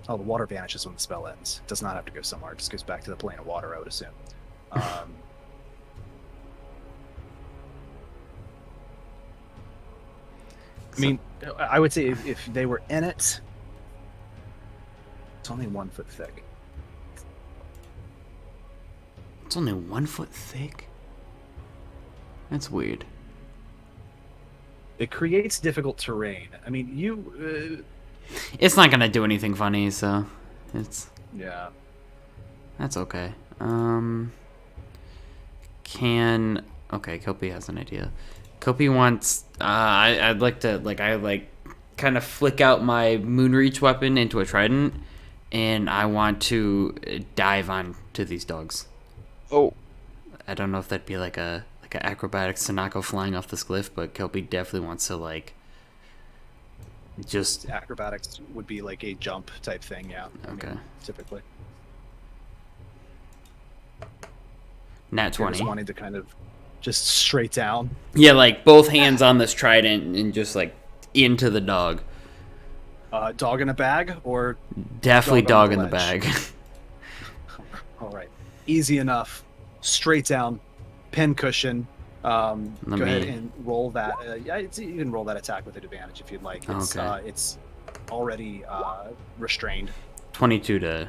The water vanishes when the spell ends. It does not have to go somewhere. It just goes back to the plane of water, I would assume. I mean, I would say if they were in it, it's only 1 foot thick. It's only 1 foot thick. That's weird. It creates difficult terrain. I mean, you. It's not gonna do anything funny, so Yeah. that's okay. Okay, Kopi has an idea. Kopi wants. I'd like to kind of flick out my Moonreach weapon into a trident, and I want to dive on to these dogs. Oh, I don't know if that'd be like an acrobatic Sanako flying off this cliff, but Kopi definitely wants to just. Acrobatics would be like a jump type thing, yeah. I mean, Okay. typically. Nat You're 20. just wanting to kind of just straight down. Yeah, like both hands on this trident and just like into the dog. Dog in a bag or Definitely Dog dog on in the the ledge. bag. all right. Easy enough. Straight down. Pin cushion. Go Let ahead me- and roll that. You can roll that attack with advantage if you'd like. It's, Okay. it's already restrained. 22 to.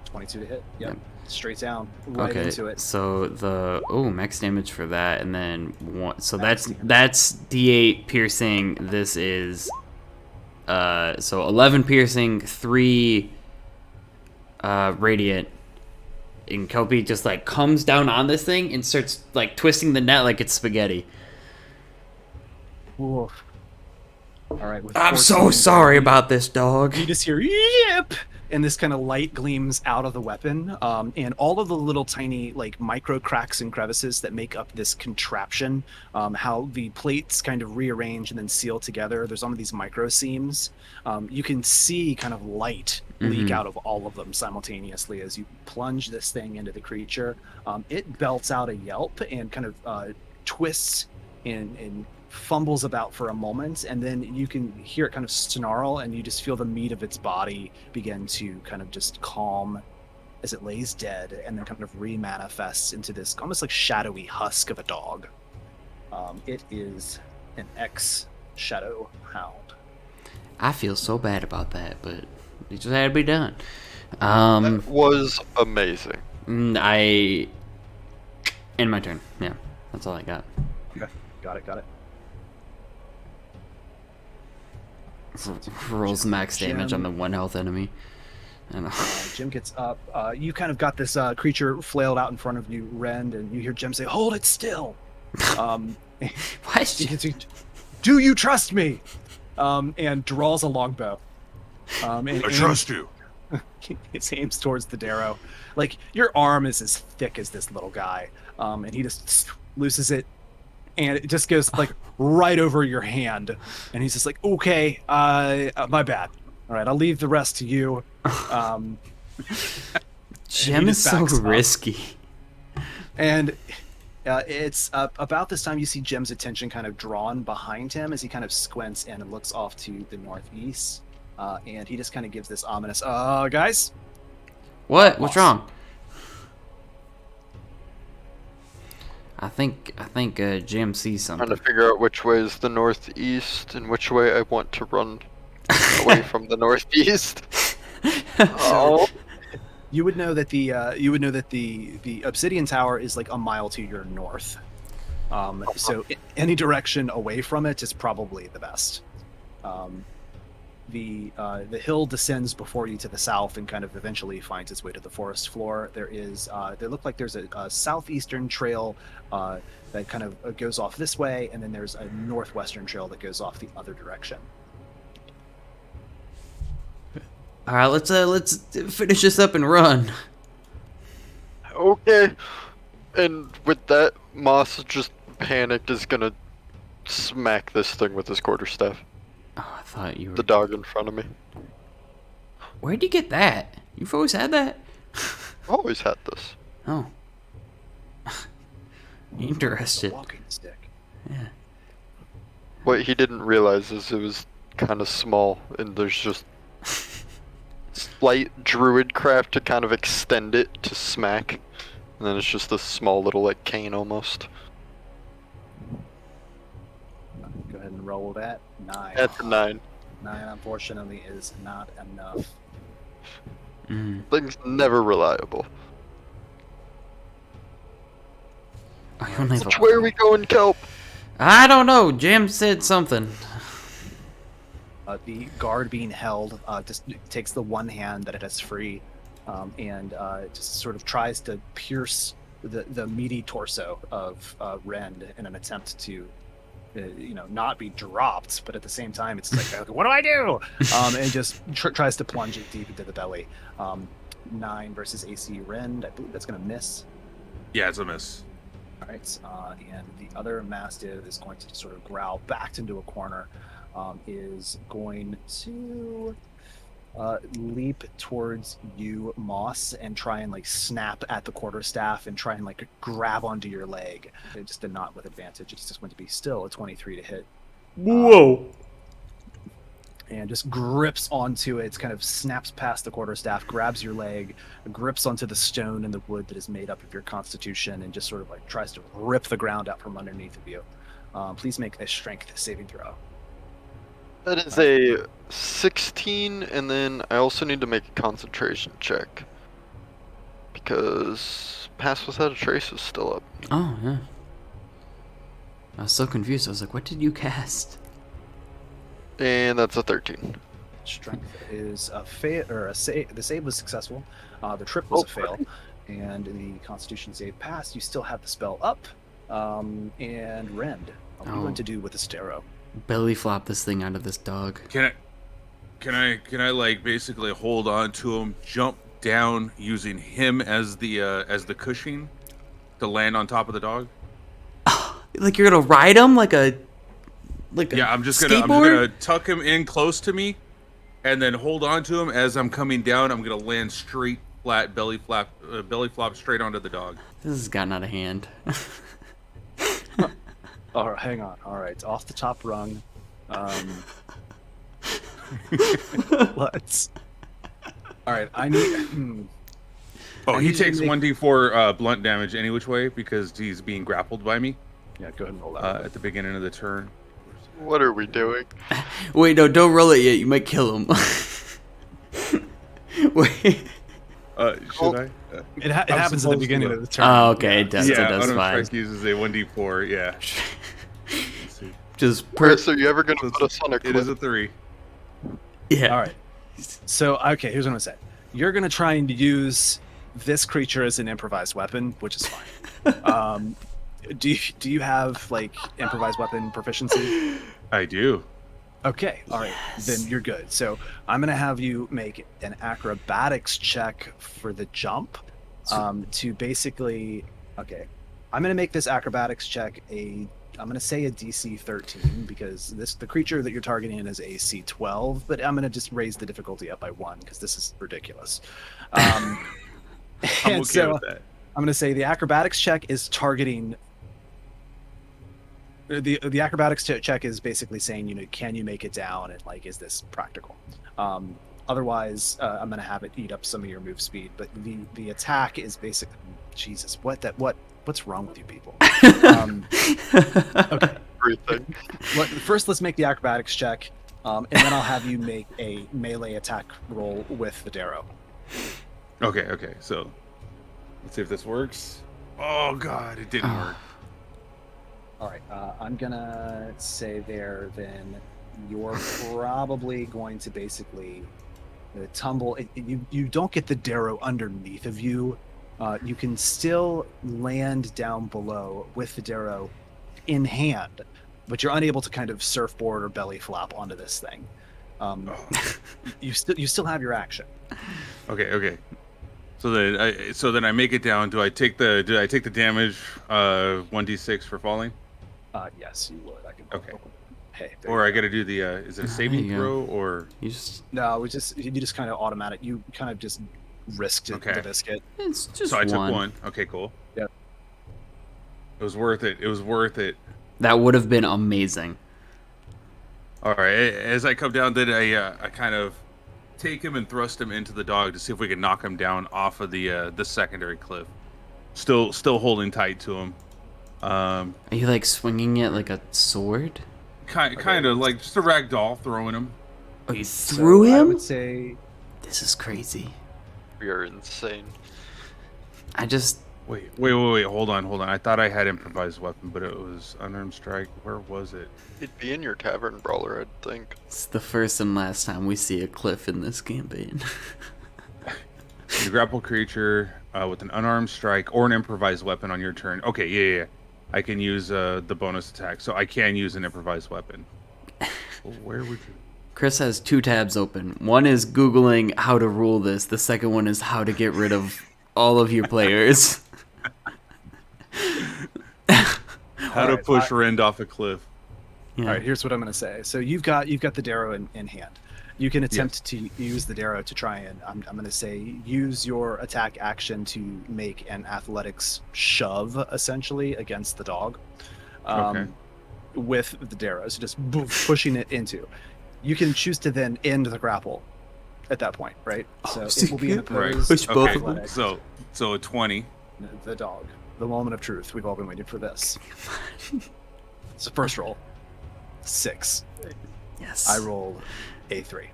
22 to hit. Yep. Yep. Straight down. Right Okay, into it. so max damage for that, and then one. So Max that's D8 piercing. This is so 11 piercing, 3 radiant. And Kelpie just like comes down on this thing and starts like twisting the net like it's spaghetti. Oof. All right. With I'm so 14, sorry about this, dog. You just hear yip, and this kind of light gleams out of the weapon, and all of the little tiny like micro cracks and crevices that make up this contraption, how the plates kind of rearrange and then seal together. There's some of these micro seams. You can see kind of light leak out of all of them simultaneously as you plunge this thing into the creature. It belts out a yelp and kind of twists and fumbles about for a moment, and then you can hear it kind of snarl, and you just feel the meat of its body begin to kind of just calm as it lays dead, and then kind of remanifests into this almost like shadowy husk of a dog. It is an ex-shadow hound. I feel so bad about that, but it just had to be done. that was amazing. I end my turn. Yeah, that's all I got. Okay, got it. Rolls max damage on the 1 health enemy. I don't know. Jim gets up. You kind of got this creature flailed out in front of you, Rend, and you hear Jim say, "Hold it still." Why is He she... gets you, "Do you trust me?" And draws a longbow. And I trust you. It aims towards the Darrow. Like, your arm is as thick as this little guy, and he just looses it, and it just goes like right over your hand, and he's just like, "Okay, my bad. All right, I'll leave the rest to you." Jim he is just so backs up. risky. And It's about this time you see Jim's attention kind of drawn behind him as he kind of squints and looks off to the northeast. And he just kind of gives this ominous, guys? What? What's Boss. wrong? I think Jim sees Trying something. to figure out which way is the northeast and which way I want to run away from the northeast. Oh, You would know that the Obsidian Tower is like a mile to your north. So any direction away from it is probably the best. The hill descends before you to the south and kind of eventually finds its way to the forest floor. There look like there's a southeastern trail that kind of goes off this way, and then there's a northwestern trail that goes off the other direction. All right, let's finish this up and run. okay. And with that, Moss just panicked is gonna smack this thing with his quarterstaff. Oh, I thought you were. The dog in front of me. Where'd you get that? You've always had that? Always had this. Oh. Interested. The walking stick. Yeah. What he didn't realize is it was kind of small, and there's just slight druid craft to kind of extend it to smack, and then it's just a small little like cane almost. Go ahead and roll that. 9. That's a 9. 9, unfortunately, is not enough. Thing's never reliable. Oh, you only have Which a- way are we going, Kelp? I don't know. Jim said something. The guard being held just takes the one hand that it has free and just sort of tries to pierce the meaty torso of Rend in an attempt to, not be dropped, but at the same time, it's like, okay, what do I do? And just tries to plunge it deep into the belly. 9 versus AC Rend. I believe that's going to miss. Yeah, it's a miss. All right, and the other Mastiff is going to just sort of growl back into a corner, is going to leap towards you, Moss, and try and like snap at the quarterstaff and try and like grab onto your leg. It just did not with advantage. It's just going to be still a 23 to hit. Whoa. And just grips onto it, kind of snaps past the quarterstaff, grabs your leg, grips onto the stone and the wood that is made up of your constitution, and just sort of like tries to rip the ground out from underneath of you. Please make a strength saving throw. That is a 16, and then I also need to make a concentration check. Because Pass Without a Trace is still up. Oh, yeah. I was so confused. I was like, what did you cast? And that's a 13. Strength is a fail, or a save. The save was successful. The trip was a fail, and the Constitution save passed. You still have the spell up. And Rend, what are you going to do with the Stero? Belly flop this thing out of this dog. Can I like basically hold on to him, jump down using him as the cushion to land on top of the dog? Like you're gonna ride him like a Yeah, I'm just skateboard? gonna tuck him in close to me, and then hold on to him as I'm coming down. I'm gonna land straight flat, belly flop straight onto the dog. This has gotten out of hand. All right, hang on. All right, off the top rung. Let's. All right, I need. Oh, I he need to takes make- 1d4 blunt damage any which way because he's being grappled by me Yeah, go ahead and roll that. at the beginning of the turn. What are we doing? Wait, no, don't roll it yet. You might kill him. Wait. Should I? It happens at the supposed to beginning look. of the turn. Oh, okay, it does. Yeah, It does Unarmed fine. Strike uses a 1d4. Yeah. Just Chris, are you ever gonna So put us on a It cliff? is a 3. yeah. All right. So, okay, here's what I'm gonna say. You're gonna try and use this creature as an improvised weapon, which is fine. Do you have like improvised weapon proficiency? I do. Okay, all right, then you're good. So I'm gonna have you make an acrobatics check for the jump, to basically. Okay, I'm gonna make this acrobatics check I'm gonna say a DC 13 because the creature that you're targeting is AC 12, but I'm gonna just raise the difficulty up by 1 because this is ridiculous. I'm and okay so with that. I'm gonna say the acrobatics check is targeting The acrobatics check is basically saying, can you make it down, and like, is this practical? Otherwise, I'm gonna have it eat up some of your move speed. But the attack is basically, Jesus, what's wrong with you people? Okay, Everything. first let's make the acrobatics check, and then I'll have you make a melee attack roll with the Darrow. Okay. So let's see if this works. Oh God, it didn't work. All right, I'm gonna say there then you're probably going to basically tumble. You don't get the Darrow underneath of you. You can still land down below with the Darrow in hand, but you're unable to kind of surfboard or belly flop onto this thing. You still have your action. Okay. So then I make it down. Do I take the damage 1d6 for falling? Yes, you would. I can. Okay. Hey. Or I got to do the is it a saving you go. throw or You just No, you just kind of automatic. You kind of just risked it Okay. the biscuit. it's just so I took one. one. Okay, cool. Yep. It was worth it. That would have been amazing. All right. As I come down, then I kind of take him and thrust him into the dog to see if we can knock him down off of the secondary cliff. Still holding tight to him. Are you like swinging it like a sword? Kind of like just a rag doll, throwing him. Oh, you threw I him? would say This is crazy. We are insane. I just Wait. Hold on. I thought I had improvised weapon, but it was unarmed strike. Where was it? It'd be in your tavern brawler, I'd think. it's the first and last time we see a cliff in this campaign. You grapple creature with an unarmed strike or an improvised weapon on your turn. Okay, yeah. I can use the bonus attack, so I can use an improvised weapon. Well, where would you? Chris has 2 tabs open. One is Googling how to rule this. The second one is how to get rid of all of your players. How to push Rend off a cliff. Yeah. All right, here's what I'm going to say. So you've got the Darrow in hand. You can attempt to use the Darrow to try and I'm going to say use your attack action to make an athletics shove essentially against the dog. Okay. With the Darrow, so just pushing it into. You can choose to then end the grapple at that point, right? So it will be an Right. opposed Push both of them. athletics. So a 20. The dog. The moment of truth. We've all been waiting for this. It's the first roll. 6. Yes. I rolled a 3.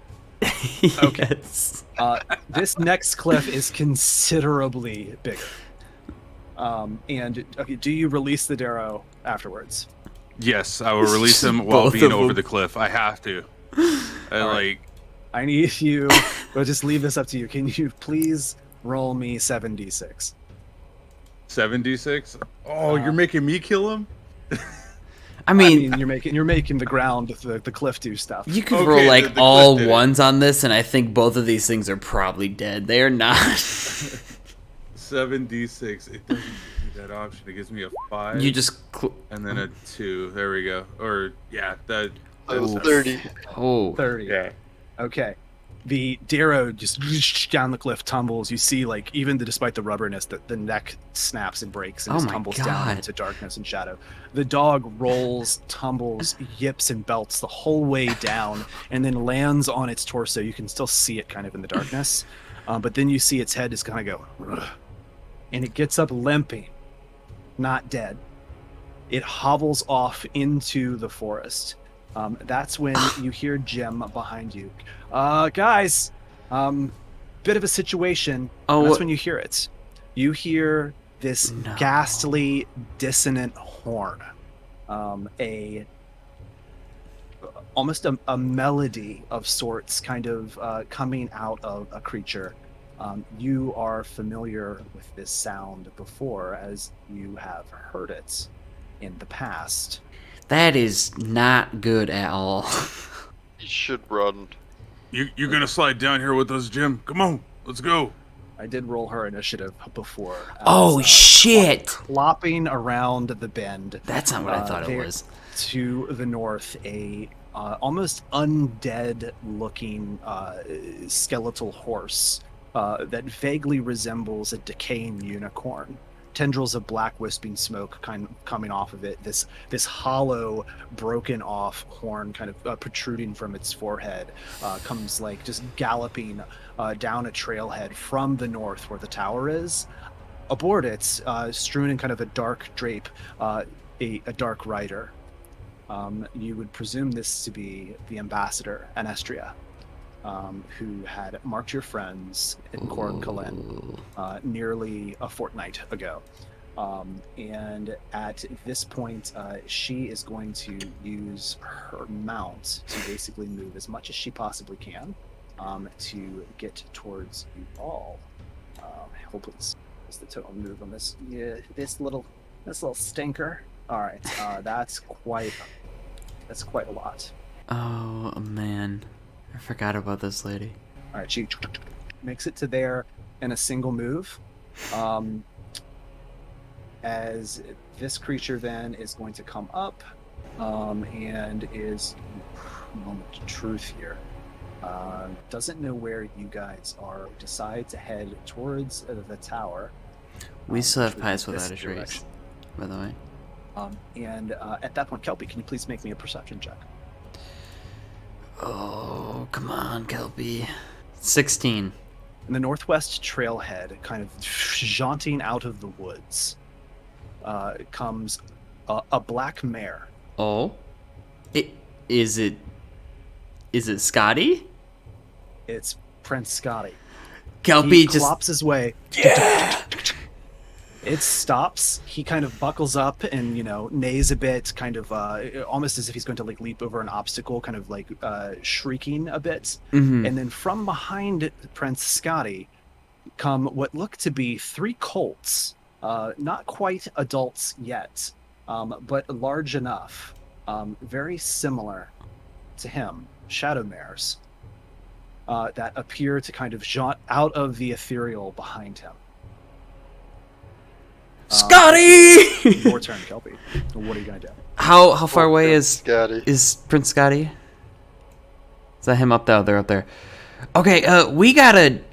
Okay. Yes. This next cliff is considerably bigger. And okay, do you release the Darrow afterwards? Yes, I will release him while Both being of over them. the cliff. I have to. I need you. We'll just leave this up to you. Can you please roll me 7d6? 7d6. Oh, you're making me kill him. I mean, you're making the ground, the cliff do stuff. you could Okay, roll like the cliff all did it. ones on this, and I think both of these things are probably dead. They are not. 7d6. It doesn't give me that option. It gives me a 5. You just. and then a 2. There we go. Or yeah, that. That was that's- 30. Oh. 30. Yeah. Okay. The Darrow just down the cliff tumbles. You see, like, even despite the rubberness, that the neck snaps and breaks and Oh just my tumbles God. down into darkness and shadow. The dog rolls, tumbles, yips, and belts the whole way down, and then lands on its torso. You can still see it kind of in the darkness, but then you see its head just kind of go, "Ugh," and it gets up limping, not dead. It hobbles off into the forest. That's when you hear Jim behind you. Guys, bit of a situation. Oh, That's what- when you hear it. You hear this No. ghastly, dissonant horn. Almost a melody of sorts kind of coming out of a creature. You are familiar with this sound before, as you have heard it in the past. That is not good at all. You should run. You're gonna slide down here with us, Jim. Come on, let's go. I did roll her initiative before. Oh, as, shit! Clopping around the bend. That's not what I thought it there was. To the north, a almost undead-looking skeletal horse that vaguely resembles a decaying unicorn tendrils of black wisping smoke kind of coming off of it. This hollow, broken off horn kind of protruding from its forehead comes like just galloping down a trailhead from the north where the tower is. Aboard it, strewn in kind of a dark drape, a dark rider. You would presume this to be the ambassador, Anestria, who had marked your friends in Corn Kalen nearly a fortnight ago. And at this point, she is going to use her mount to basically move as much as she possibly can to get towards you all. Hopefully, is the total move on this? Yeah, this little stinker. All right, that's quite a lot. Oh man, I forgot about this lady. All right, she makes it to there in a single move. As this creature then is going to come up and is moment of truth here. Doesn't know where you guys are. Decide to head towards the tower. We still have which would pies be without this a trace, direction. by the way. And at that point, Kelpie, can you please make me a perception check? Oh, come on, Kelpie. 16. In the northwest trailhead, kind of jaunting out of the woods, comes a black mare. Oh? Is it Scotty? It's Prince Scotty. Kelpie He just... clops his way. Yeah! It stops. He kind of buckles up and, neighs a bit, kind of almost as if he's going to like leap over an obstacle, kind of like shrieking a bit. Mhm. And then from behind Prince Scotty come what look to be 3 colts, not quite adults yet, but large enough, very similar to him, shadow mares, that appear to kind of jaunt out of the ethereal behind him. Scotty! Your turn, Kelpie. What are you gonna do? How far away Scotty. is Prince Scotty? Is that him up there? They're up there. Okay, we gotta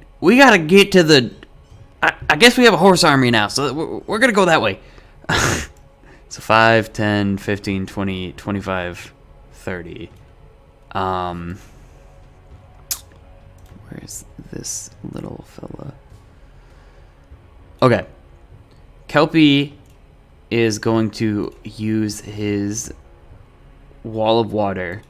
get to the... I guess we have a horse army now, so we're gonna go that way. So 5, 10, 15, 20, 25, 30. Where's this little fella? Okay. Kelpie is going to use his wall of water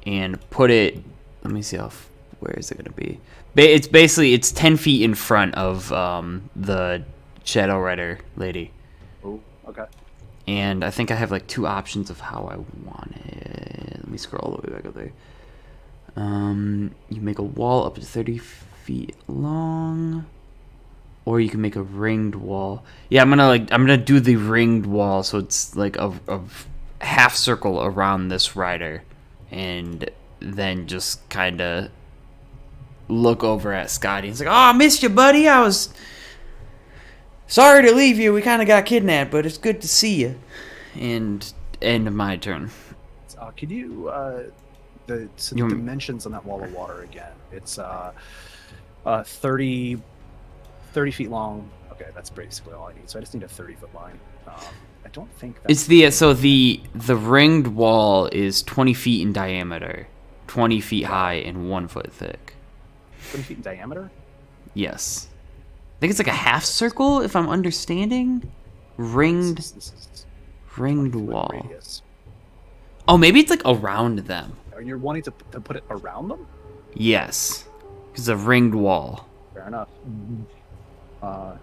and put it... Let me see where is it going to be? It's 10 feet in front of the Shadow Rider lady. Oh, okay. And I think I have like 2 options of how I want it. Let me scroll all the way back up there. You make a wall up to 30 feet long, or you can make a ringed wall. Yeah, I'm gonna do the ringed wall, so it's like a half circle around this rider, and then just kind of look over at Scotty. He's like, "Oh, I missed you, buddy. I was sorry to leave you. We kind of got kidnapped, but it's good to see you." And end of my turn. Could you the dimensions on that wall of water again? It's 30 feet long. Okay, that's basically all I need. So I just need a 30-foot line. I don't think that's... It's the ringed wall is 20 feet in diameter, 20 feet high, and 1 foot thick. 20 feet in diameter? Yes. I think it's like a half circle, if I'm understanding. Ringed This is ringed 20-foot wall. radius. Oh, maybe it's like around them. Are you wanting to put it around them? Yes. Because a ringed wall. Fair enough. All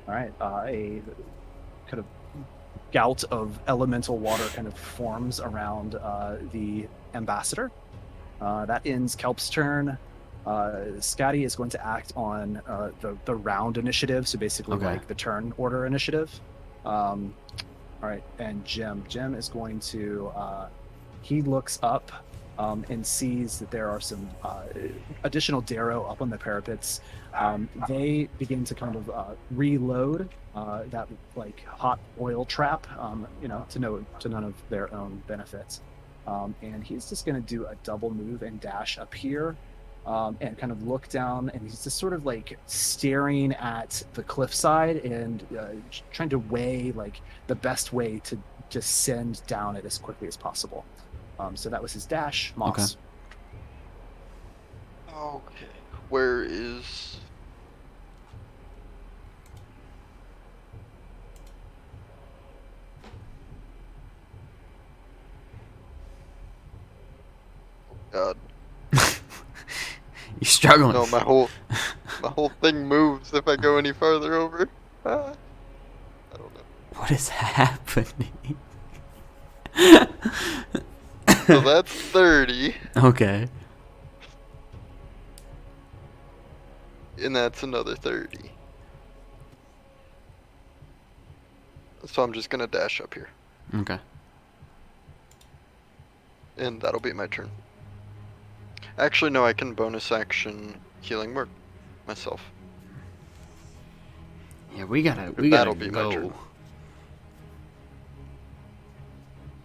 right. A kind of gout of elemental water kind of forms around the ambassador. That ends Kelp's turn. Scotty is going to act on the round initiative, so basically Okay. like the turn order initiative. All right, and Jim is going to he looks up and sees that there are some additional Darrow up on the parapets. They begin to kind of reload that like hot oil trap, to none of their own benefits. And he's just going to do a double move and dash up here and kind of look down, and he's just sort of like staring at the cliffside and trying to weigh like the best way to descend down it as quickly as possible. So that was his dash. Moss. Okay. Where is? God. You're struggling. No, my whole thing moves if I go any farther over. I don't know. What is happening? So that's 30, Okay. and that's another 30. So I'm just gonna dash up here, Okay. and that'll be my turn. Actually, no, I can bonus action healing word myself. Yeah, we gotta That'll be my go. turn.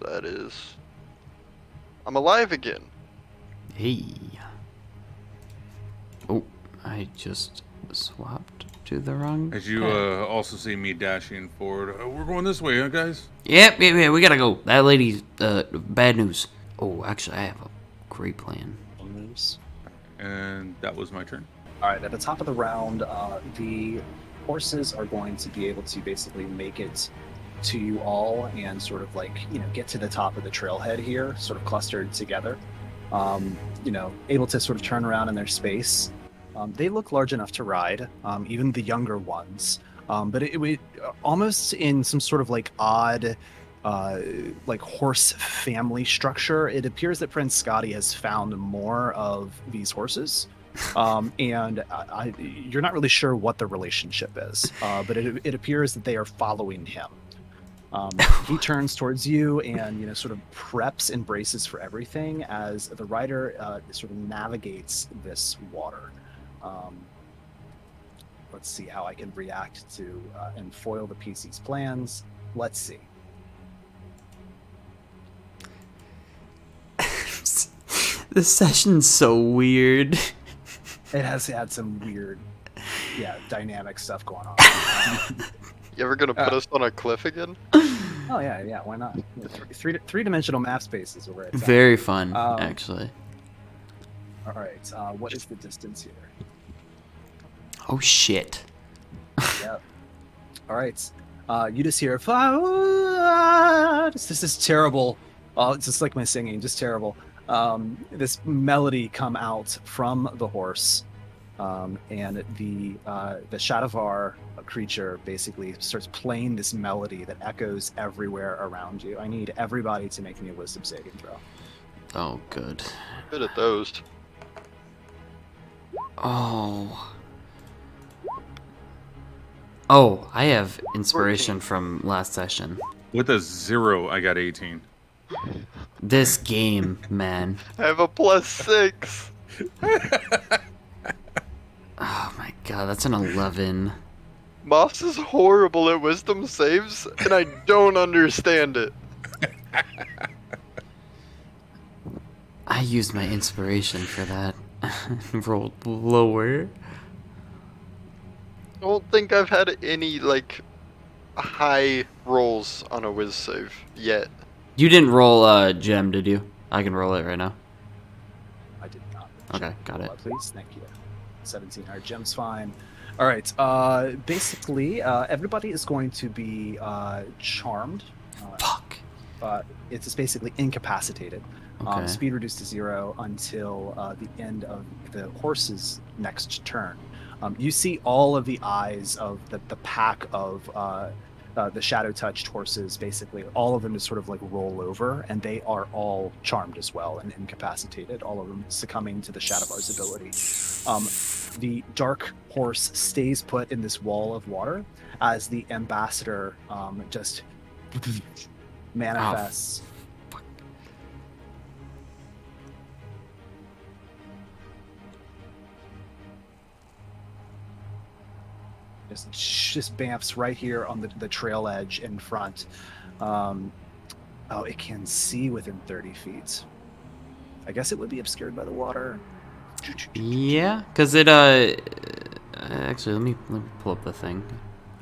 That is, I'm alive again. Hey. Oh, I just swapped to the wrong. As you pad. also see me dashing forward. We're going this way, huh, guys? Yep, we gotta go. That lady's bad news. Oh, actually, I have a great plan. Moves. And that was my turn. All right, at the top of the round, the horses are going to be able to basically make it to you all and sort of like, get to the top of the trailhead here, sort of clustered together. Able to sort of turn around in their space. They look large enough to ride, even the younger ones. But it would almost in some sort of like odd, like horse family structure. It appears that Prince Scotty has found more of these horses. And you're not really sure what the relationship is, but it appears that they are following him. He turns towards you and sort of preps and braces for everything as the rider sort of navigates this water. Let's see how I can react to and foil the PC's plans. Let's see. This session's so weird. It has had some weird, dynamic stuff going on. You ever gonna put us on a cliff again? Oh yeah, why not? Three-dimensional map spaces over at Very fun, Um, actually. All right, what is the distance here? Oh shit. Yep. All right, you just hear this is terrible. It's just like my singing, just terrible. This melody come out from the horse, and the Shadavar creature basically starts playing this melody that echoes everywhere around you. I need everybody to make me a wisdom saving throw. Oh, good. Good at those. Oh, I have inspiration from last session. With a 0, I got 18. This game, man. I have a +6. Oh my god, that's an 11. Moss is horrible at wisdom saves, and I don't understand it. I used my inspiration for that. Rolled lower. I don't think I've had any, like, high rolls on a whiz save yet. You didn't roll gem, did you? I can roll it right now. I did not. Okay, got it. Please, thank you. 17. All right, gem's fine. All right. Basically, everybody is going to be charmed. Fuck. It's just basically incapacitated. Okay. Speed reduced to 0 until the end of the horse's next turn. You see all of the eyes of the pack of the shadow-touched horses. Basically, all of them just sort of like roll over, and they are all charmed as well and incapacitated. All of them succumbing to the Shadowbar's ability. The dark horse stays put in this wall of water as the ambassador just manifests. Just bamfs right here on the trail edge in front. It can see within 30 feet. I guess it would be obscured by the water. Yeah, because it actually let me pull up the thing.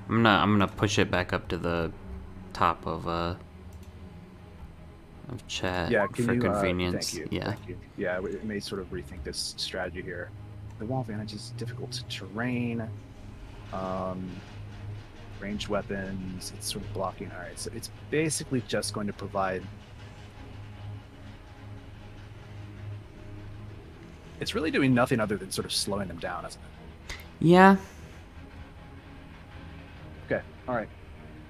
I'm gonna push it back up to the top of chat Yeah, can for you? convenience. Yeah. Thank you. Yeah, it may sort of rethink this strategy here. The wall advantage is difficult terrain. Ranged weapons. It's sort of blocking. All right, so it's basically just going to provide. It's really doing nothing other than sort of slowing them down, isn't it? Yeah. Okay. All right.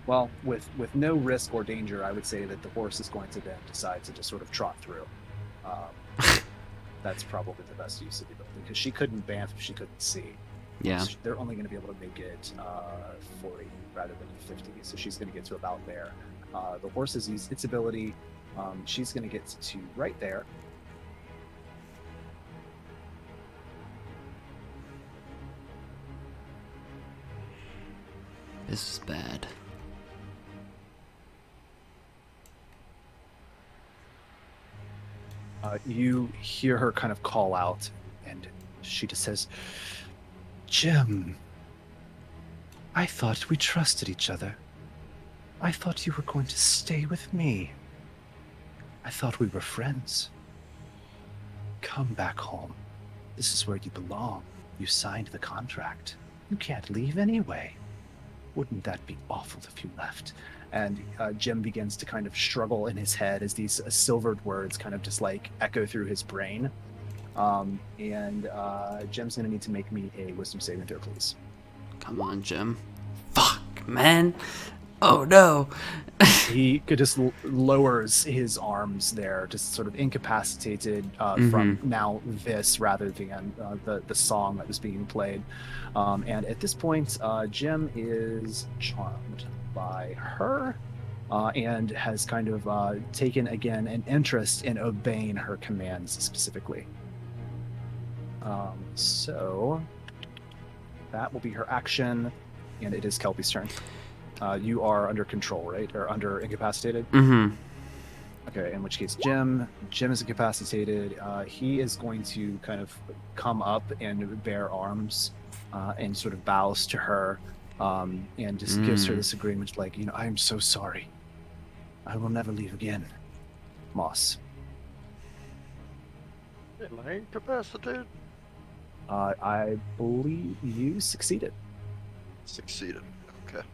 Well, with no risk or danger, I would say that the horse is going to then decide to just sort of trot through. That's probably the best use of the ability because she couldn't bamf if she couldn't see. Yeah. They're only going to be able to make it 40 rather than 50, so she's going to get to about there. The horse has used its ability. She's going to get to right there. This is bad. You hear her kind of call out, and she just says, "Jim, I thought we trusted each other. I thought you were going to stay with me. I thought we were friends. Come back home. This is where you belong. You signed the contract. You can't leave anyway. Wouldn't that be awful if you left?" And Jim begins to kind of struggle in his head as these silvered words kind of just like echo through his brain. And Jim's going to need to make me a wisdom saving throw, please. Come on, Jim. Fuck, man. Oh no. He could just lowers his arms there, just sort of incapacitated from now this rather than the song that was being played. And at this point, Jim is charmed by her and has kind of taken again an interest in obeying her commands specifically. So that will be her action, and it is Kelpie's turn. You are under control, right? Or under incapacitated? Mm-hmm. Okay, in which case Jim is incapacitated. He is going to kind of come up and bear arms and sort of bows to her and just gives her this agreement like, I am so sorry. I will never leave again. Moss. Am I incapacitated? I believe you succeeded. Succeeded. Okay.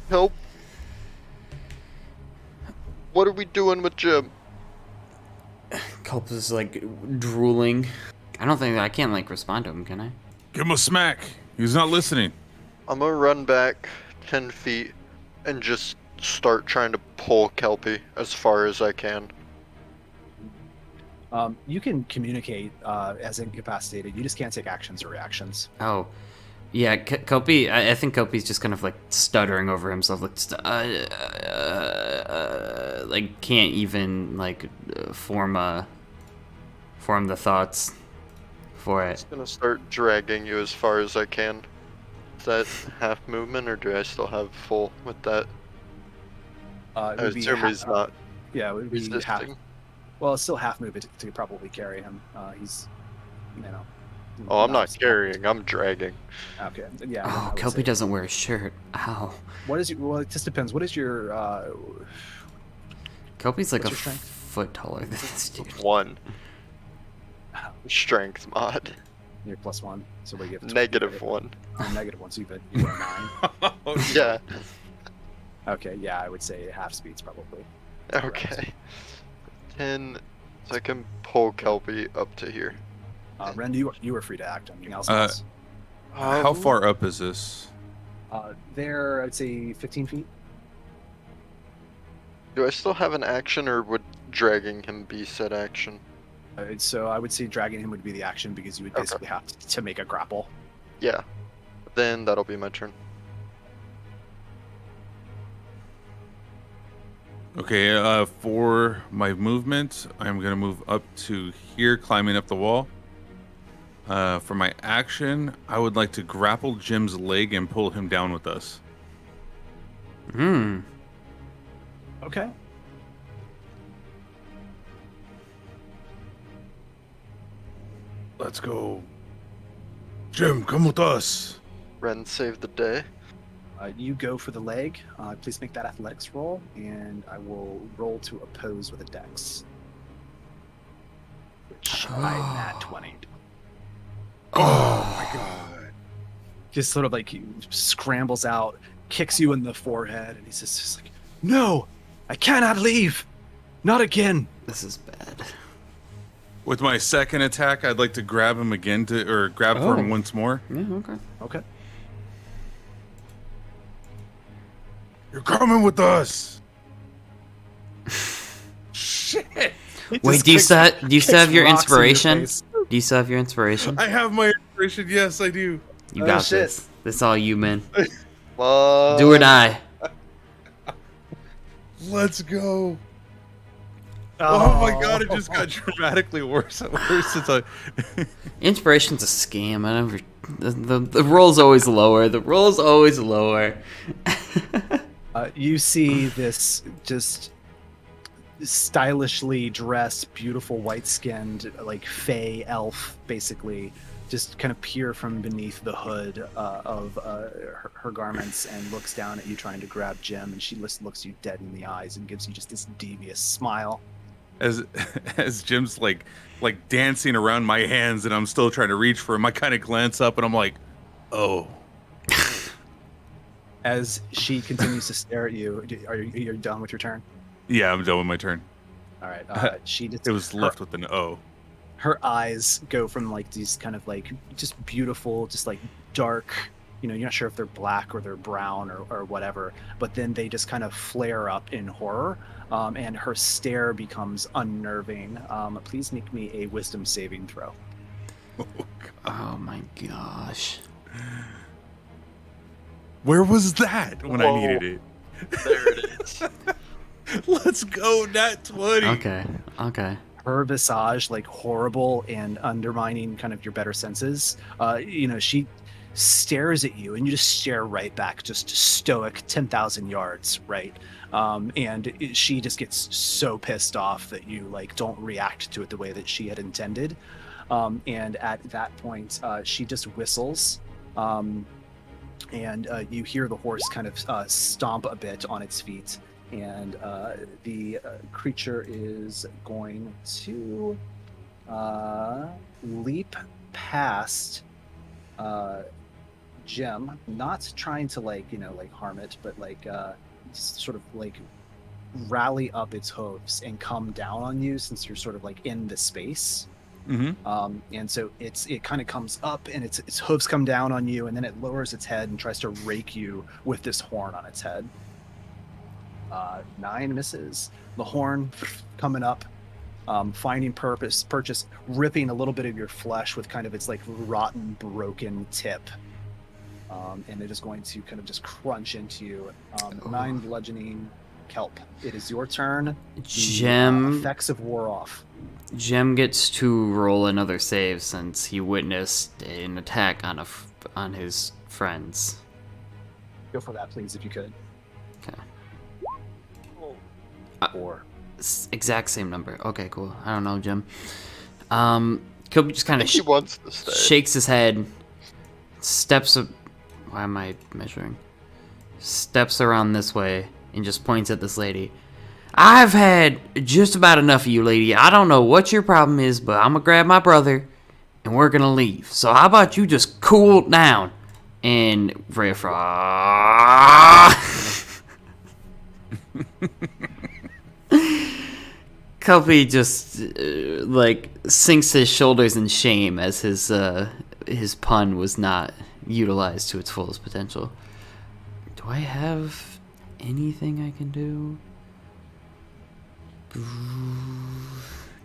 Help. What are we doing with Jim? Culp is like drooling. I can't like respond to him, can I? Give him a smack. He's not listening. I'm gonna run back 10 feet and just start trying to pull Kelpie as far as I can. You can communicate as incapacitated. You just can't take actions or reactions. Oh, yeah. Kopi. I think Kopi's just kind of like stuttering over himself, like can't even like form the thoughts for I'm it. just gonna start dragging you as far as I can. Is that half movement, or do I still have full with that? I It would be assume he's not Yeah, it would be half. resisting. Well, it's still half move to probably carry him. He's, Oh, I'm not carrying. I'm dragging. Okay, yeah. then I Oh, would Kelpie say- doesn't wear a shirt. Ow. What is your? Well, it just depends. What is your? Kelpie's like What's a your strength? foot taller than this dude. 1 strength mod. Your +1. So what do you have? -1. -1. So you have 9. Yeah. Okay, yeah, I would say half speed's probably. Okay. 10. So I can pull Kelpie up to here. Ren, you were free to act on anything else. How far up is this? There, I'd say 15 feet. Do I still have an action, or would dragging him be said action? So I would say dragging him would be the action because you would Okay. basically have to make a grapple. Yeah. Then that'll be my turn. Okay, for my movement, I'm going to move up to here, climbing up the wall. For my action, I would like to grapple Jim's leg and pull him down with us. Okay. Let's go. Jim, come with us. Ren saved the day. You go for the leg. Please make that athletics roll, and I will roll to oppose with a dex. Which I'm at 20. Oh my god. Just sort of like he scrambles out, kicks you in the forehead, and he's just like, "No, I cannot leave, not again." This is bad. With my second attack, I'd like to grab him again or grab for him once more. Yeah, okay. Okay. You're coming with us. Shit. Wait, do you still have your inspiration? Do you still have your inspiration? I have my inspiration. Yes, I do. You Oh, got shit. this. This is all you, man. What? Do or die. Let's go. Oh my god, it just got dramatically worse and worse since I. Inspiration's a scam. I never. The roll's always lower. The roll's always lower. You see this just stylishly dressed, beautiful, white-skinned, like fey elf, basically, just kind of peer from beneath the hood of her garments and looks down at you trying to grab Jim, and she looks you dead in the eyes and gives you just this devious smile. As Jim's like dancing around my hands and I'm still trying to reach for him, I kind of glance up and I'm like, oh. As she continues to stare at you, you're done with your turn? Yeah, I'm done with my turn. All right. She just, It was left with an O. her eyes go from like these kind of like just beautiful, just like dark, you're not sure if they're black or they're brown or whatever, but then they just kind of flare up in horror, and her stare becomes unnerving. Please make me a wisdom saving throw. Oh, God. Oh my gosh. Where was that when I Whoa. needed it? There it is. Let's go, nat 20. Okay. Her visage, like horrible and undermining kind of your better senses. She stares at you and you just stare right back, just stoic 10,000 yards, right? She just gets so pissed off that you like don't react to it the way that she had intended. And at that point, she just whistles. And you hear the horse kind of stomp a bit on its feet. And the creature is going to leap past Jim, not trying to like harm it, but like just sort of like rally up its hooves and come down on you since you're sort of like in the space. Mm-hmm. And so it kind of comes up and its hooves come down on you, and then it lowers its head and tries to rake you with this horn on its head. 9 misses. The horn coming up, finding purchase, ripping a little bit of your flesh with kind of its like rotten, broken tip. And it is going to kind of just crunch into you. 9 bludgeoning, kelp. It is your turn. Jim. The effects have wore off. Jim gets to roll another save since he witnessed an attack on his friends. Go for that, please, if you could. Okay. 4. Exact same number. Okay, cool. I don't know, Jim. Kilby just kind of He wants to stay. shakes his head, steps up. Why am I measuring? Steps around this way and just points at this lady. I've had just about enough of you, lady. I don't know what your problem is, but I'm gonna grab my brother and we're gonna leave. So how about you just cool down? And Vrayfra Kelpie just like sinks his shoulders in shame as his pun was not utilized to its fullest potential. Do I have anything I can do?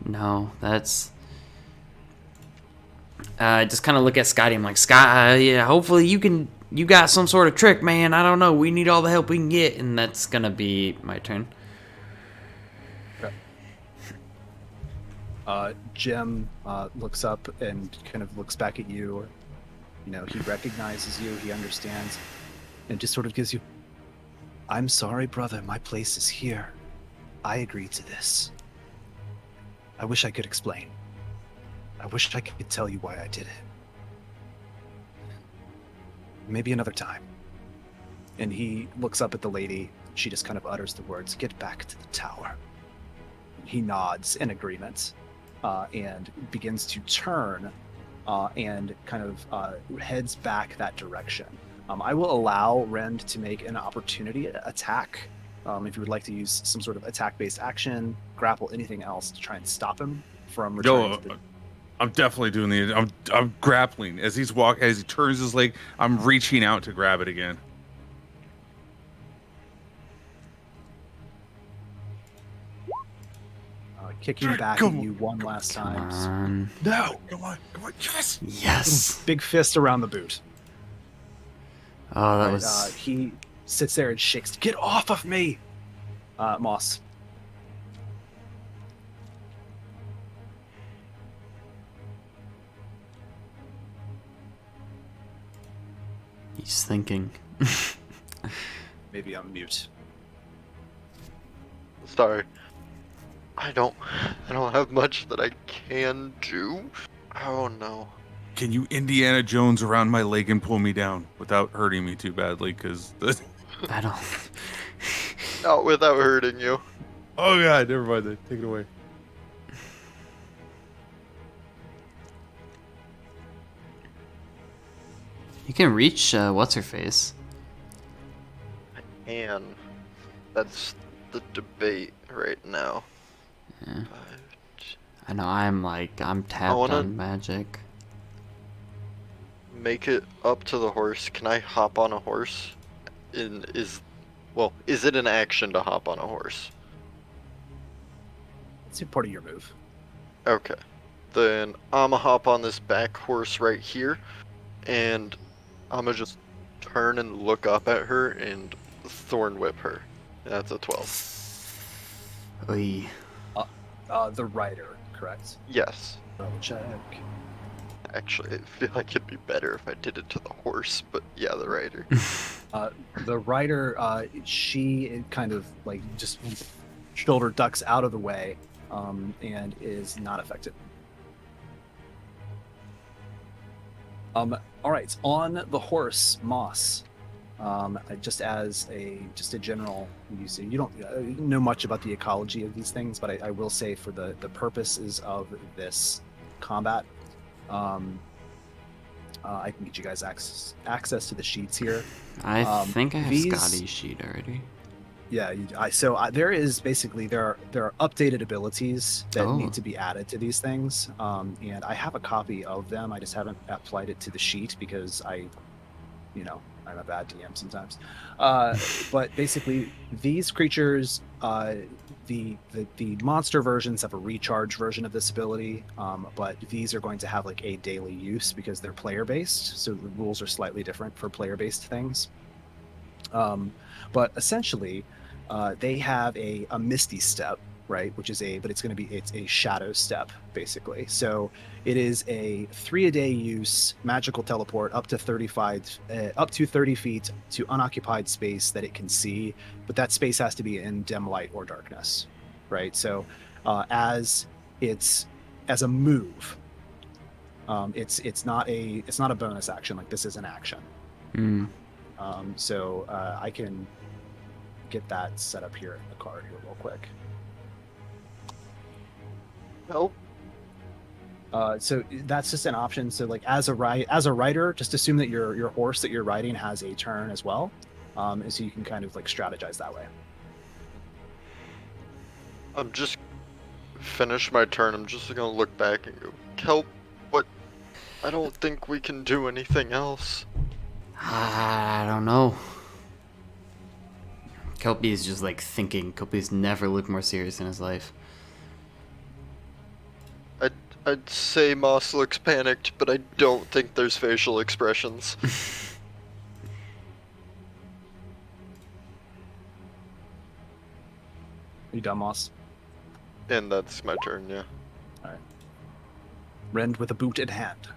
No, that's. I just kind of look at Scotty. I'm like, Scott, yeah, hopefully you got some sort of trick, man. I don't know. We need all the help we can get, and that's gonna be my turn. Jim looks up and kind of looks back at you. He recognizes you. He understands, and just sort of gives you. I'm sorry, brother. My place is here. I agreed to this. I wish I could explain. I wish I could tell you why I did it. Maybe another time. And he looks up at the lady. She just kind of utters the words, "Get back to the tower." He nods in agreement and begins to turn and kind of heads back that direction. I will allow Rend to make an opportunity attack if you would like to use some sort of attack-based action, grapple, anything else to try and stop him from returning Yo, to the... I'm definitely doing I'm grappling as as he turns his leg. I'm reaching out to grab it again. Kicking back at you one last Come time. on. No, come on, yes. Yes. Big fist around the boot. Oh, that Right, was. he sits there and shakes. "Get off of me, Moss." He's thinking. Maybe I'm mute. Sorry. I don't have much that I can do. Oh no. Can you Indiana Jones around my leg and pull me down without hurting me too badly? Because I don't. Not without hurting you. oh god, never mind. Then take it away. You can reach what's her face. And that's the debate right now. Yeah. But I know I'm tapped wanna- on magic. make it up to the horse. Can I hop on a horse? Is it an action to hop on a horse? It's part of your move. Okay. Then I'ma hop on this back horse right here, and I'ma just turn and look up at her and thorn whip her. That's a 12. Oy. The rider, correct? Yes. Double check. Actually, I feel like it'd be better if I did it to the horse, but yeah, the rider. The rider, she kind of like just shoulder ducks out of the way and is not affected. All right, on the horse, Moss. Just as a general use, you don't know much about the ecology of these things, but I will say for the purposes of this combat, I can get you guys access to the sheets here. I think I have these- Scotty's sheet already. Yeah, there is basically there are updated abilities that Oh. need to be added to these things, and I have a copy of them. I just haven't applied it to the sheet because I'm a bad DM sometimes. But basically, these creatures, the monster versions have a recharge version of this ability, but these are going to have like a daily use because they're player based, so the rules are slightly different for player based things. But essentially, they have a misty step, right? It's a shadow step basically. So it is a 3-a-day use magical teleport up to 30 feet to unoccupied space that it can see, but that space has to be in dim light or darkness, right? So as a move, it's not a bonus action. Like, this is an action. Hmm. So I can get that set up here in the card here real quick. Nope. So that's just an option. So like as a rider, just assume that your horse that you're riding has a turn as well, and so you can kind of like strategize that way. I'm just finish my turn. I'm just gonna look back and go, Kelp, what? I don't think we can do anything else. I don't know. Kelpie's just like thinking. Kelpie's never looked more serious in his life. I'd say Moss looks panicked, but I don't think there's facial expressions. You done, Moss? And that's my turn, yeah. All right. Rend with a boot in hand.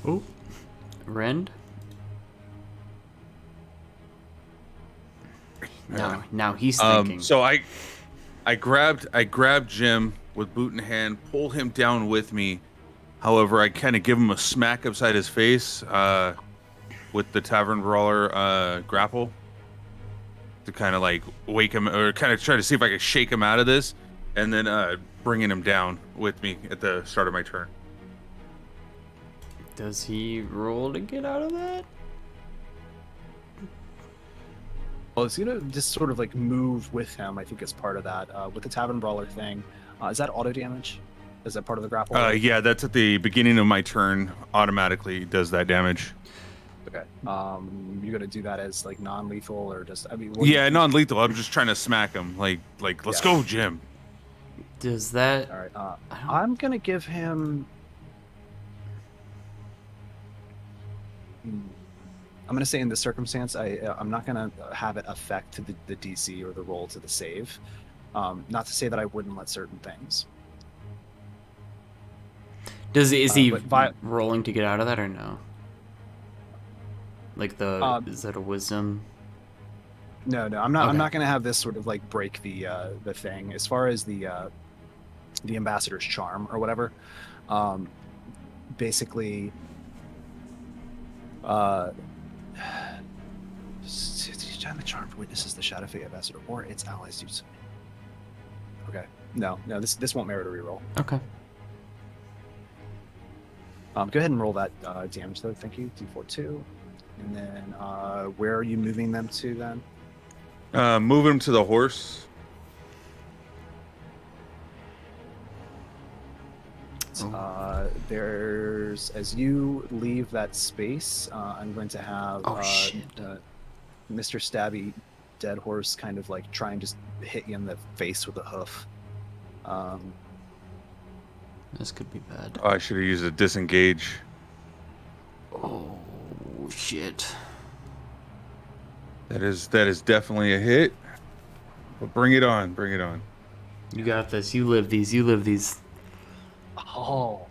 Oh, Rend. Now he's thinking. So I grabbed Jim with boot in hand, pull him down with me. However, I kind of give him a smack upside his face with the tavern brawler grapple to kind of like wake him, or kind of try to see if I could shake him out of this, and then bringing him down with me at the start of my turn. Does he roll to get out of that? Well, it's gonna just sort of like move with him. I think as part of that with the tavern brawler thing. Is that auto damage? Is that part of the grapple? Yeah, that's at the beginning of my turn. Automatically does that damage. Okay. You gonna do that as like non-lethal or just? I mean, Yeah, non-lethal. I'm just trying to smack him. Like let's go, Jim. Does that? All right. I'm gonna give him. I'm gonna say in this circumstance, I'm not gonna have it affect the DC or the roll to the save. Not to say that I wouldn't let certain things. Is he but rolling to get out of that or no? Like is that a wisdom? No, I'm not. Okay. I'm not gonna have this sort of like break the thing. As far as the ambassador's charm or whatever, basically, the charm witnesses the shadow fate ambassador or its allies do something. Okay, no, this won't merit a reroll. Okay. Go ahead and roll that damage though. Thank you. D4-2, and then where are you moving them to then? Move him to the horse. There's as you leave that space, I'm going to have Mr. Stabby Dead Horse kind of like try and just hit you in the face with a hoof. This could be bad. Oh, I should have used a disengage. Oh shit. That is definitely a hit. But bring it on, bring it on. You got this. You live these. Oh.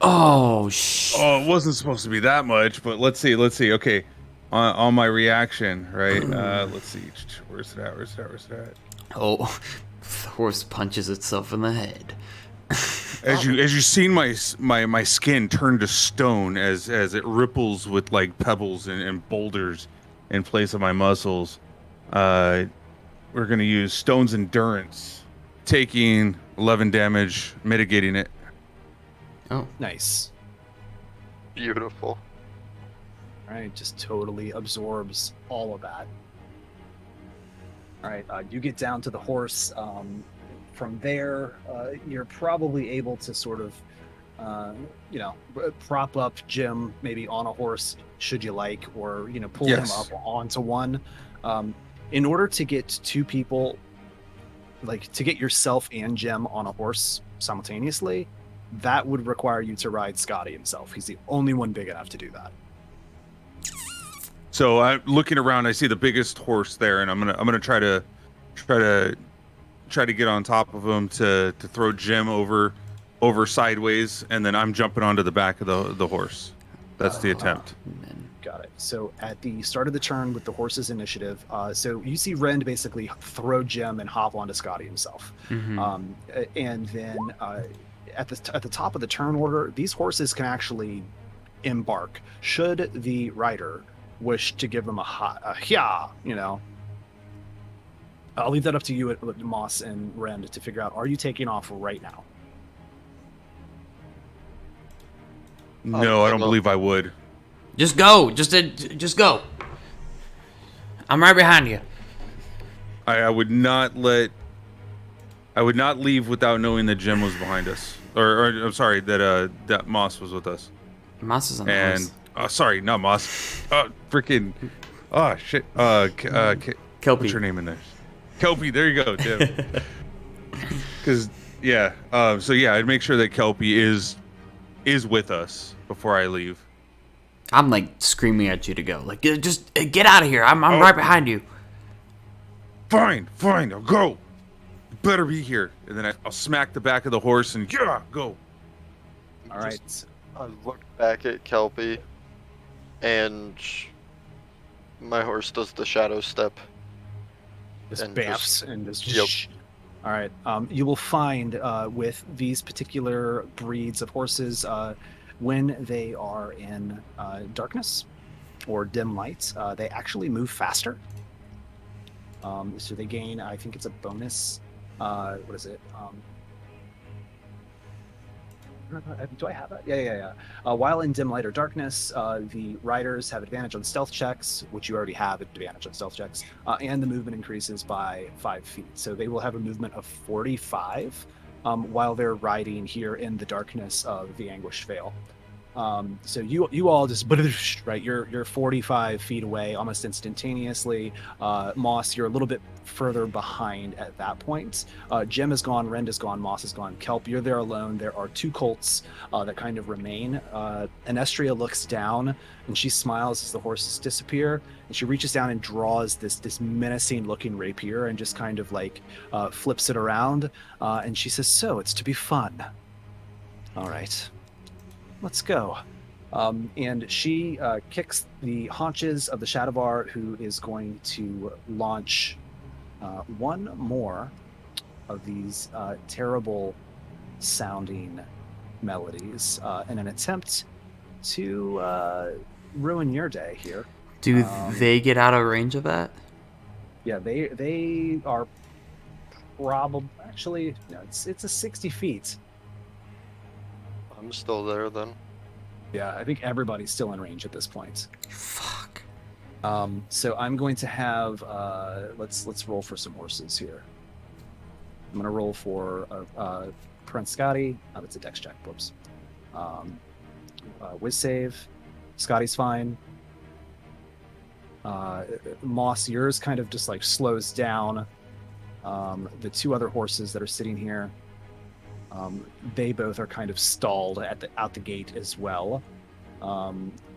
Oh shit. Oh, it wasn't supposed to be that much, but let's see. Okay, on my reaction, right? Let's see. Where's it at? Oh, the horse punches itself in the head. As you seen my skin turn to stone as it ripples with like pebbles and boulders in place of my muscles. We're gonna use Stone's Endurance, taking 11 damage, mitigating it. Oh, Nice. Beautiful. All right, just totally absorbs all of that. All right, you get down to the horse. From there, you're probably able to sort of, prop up Jim maybe on a horse, should you like, or pull him up onto one. In order to get two people, like to get yourself and Jim on a horse simultaneously, that would require you to ride Scotty himself. He's the only one big enough to do that. So I'm looking around. I see the biggest horse there, and I'm gonna try to get on top of him to throw Jim over sideways, and then I'm jumping onto the back of the horse. That's the attempt. Got it. So at the start of the turn with the horse's initiative, so you see Rend basically throw Jim and hop onto Scotty himself. Mm-hmm. And then at the top of the turn order, these horses can actually embark should the rider wish to give them a hya, I'll leave that up to you, Moss and Rend, to figure out, are you taking off right now? No, I don't believe I would. Just go. Just go. I'm right behind you. I would not leave without knowing that Jim was behind us. Or I'm sorry, that Moss was with us. Moss is on the horse. Sorry, not Moss. Freaking. Oh shit. Kelpie. What's her name in there? Kelpie. There you go, Jim. Because I'd make sure that Kelpie is with us before I leave. I'm like screaming at you to go. Like, just get out of here. I'm right behind you. Fine. I'll go. You better be here. And then I'll smack the back of the horse and go. All right. I look back at Kelpie, and my horse does the shadow step Just And bamfs and just. Yep. All right. You will find with these particular breeds of horses, when they are in darkness or dim lights, they actually move faster. So they gain, I think it's a bonus. What is it? Do I have that? Yeah. While in dim light or darkness, the riders have advantage on stealth checks, which you already have advantage on stealth checks, and the movement increases by 5 feet. So they will have a movement of 45 while they're riding here in the darkness of the Anguished Vale. So you all just right. You're 45 feet away almost instantaneously. Moss, you're a little bit further behind at that point. Jim is gone, Rend is gone, Moss is gone. Kelp, you're there alone. There are 2 colts that kind of remain. Anestria looks down and she smiles as the horses disappear, and she reaches down and draws this menacing looking rapier and just kind of like flips it around, and she says, "So it's to be fun. All right. Let's go." And she kicks the haunches of the Shadowvar, who is going to launch one more of these terrible sounding melodies in an attempt to ruin your day here. Do they get out of range of that? Yeah, they are probably actually no, it's a 60 feet. I'm still there then. Yeah, I think everybody's still in range at this point. Fuck. So I'm going to have let's roll for some horses here. I'm gonna roll for Prince Scotty. Oh, that's a dex check. Whoops. Whiz save. Scotty's fine. Moss, yours kind of just like slows down. The 2 other horses that are sitting here, they both are kind of stalled out the gate as well.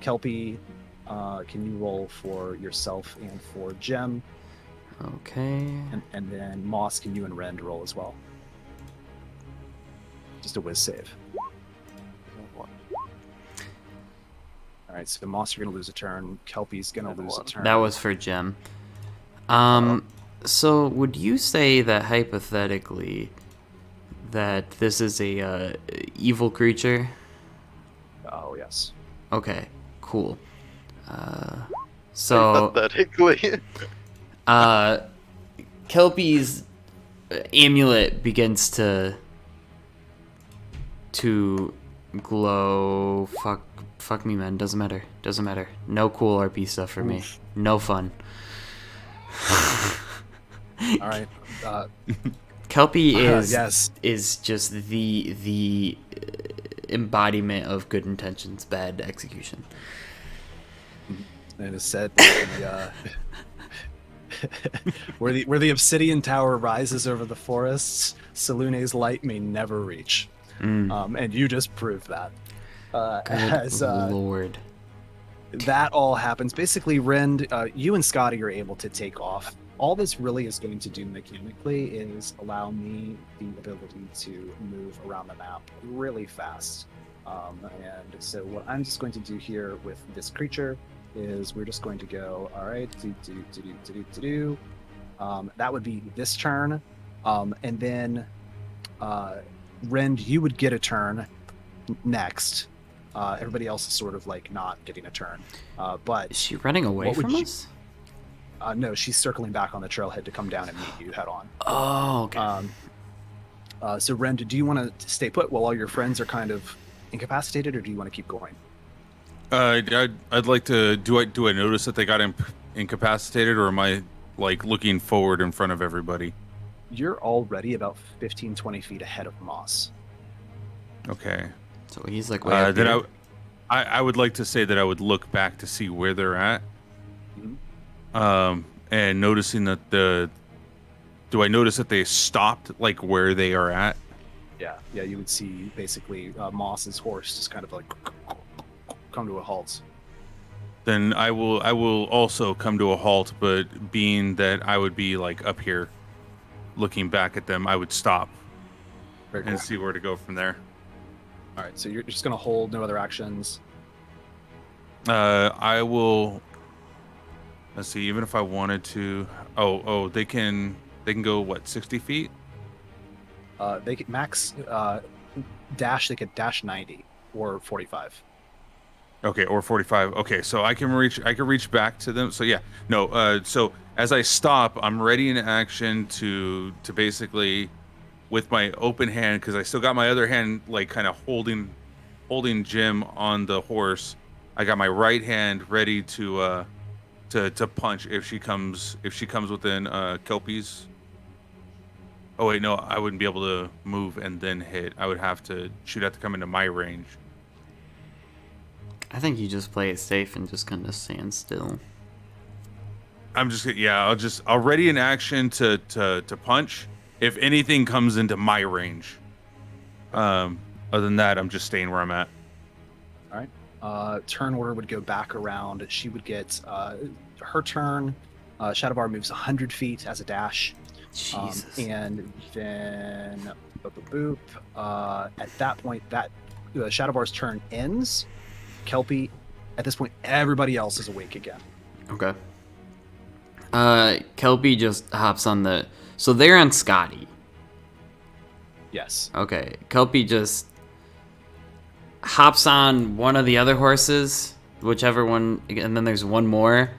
Kelpie, can you roll for yourself and for Gem? Okay. And then Moss, can you and Rend roll as well? Just a whiz save. All right, so Moss, you're going to lose a turn. Kelpie's going to lose a turn. That was for Gem. So would you say that hypothetically that this is a evil creature? Oh, yes. Okay, cool. So Hypothetically. Kelpie's amulet begins to glow. Fuck me, man. Doesn't matter. No cool RP stuff for me. No fun. All right. Kelpie is yes. is just the embodiment of good intentions, bad execution. And it is said that where the obsidian tower rises over the forests, Salune's light may never reach. And you just proved that. Good Lord. That all happens. Basically, Rend, you and Scotty are able to take off. All this really is going to do mechanically is allow me the ability to move around the map really fast. And so what I'm just going to do here with this creature is we're just going to go, all right, that would be this turn. And then Rend, you would get a turn next. Everybody else is sort of like not getting a turn. But is she running away from us? No, she's circling back on the trailhead to come down and meet you head on. Oh, okay. So Rend, do you want to stay put while all your friends are kind of incapacitated, or do you want to keep going? I'd like to. Do I notice that they got incapacitated, or am I like looking forward in front of everybody? You're already about 15, 20 feet ahead of Moss. Okay. So he's like way up then here. I would like to say that I would look back to see where they're at. Mm-hmm. And noticing that do I notice that they stopped like where they are at? Yeah, you would see basically Moss's horse just kind of like come to a halt. Then I will also come to a halt, but being that I would be like up here looking back at them, I would stop Very cool. and see where to go from there. All right, so you're just going to hold, no other actions. I will Let's see. Even if I wanted to, they can go what, 60 feet? They could max dash. They could dash 90 or 45. Okay, or 45. Okay, so I can reach back to them. So yeah, no. So as I stop, I'm ready in action to basically, with my open hand, because I still got my other hand like kind of holding Jim on the horse. I got my right hand ready to punch if she comes within Kelpie's. Oh wait, no, I wouldn't be able to move and then hit. I would have to she'd have to come into my range. I think you just play it safe and just kind of stand still. I'm just yeah, I'll ready in action to punch if anything comes into my range. Other than that, I'm just staying where I'm at. All right. Turn order would go back around. She would get her turn. Shadowbar moves 100 feet as a dash. Jesus. And then boop, boop, boop. At that point, that Shadowbar's turn ends. Kelpie, at this point, everybody else is awake again. Okay. Kelpie just hops on the. So they're on Scotty. Yes. Okay. Kelpie just hops on one of the other horses, whichever one, and then there's one more.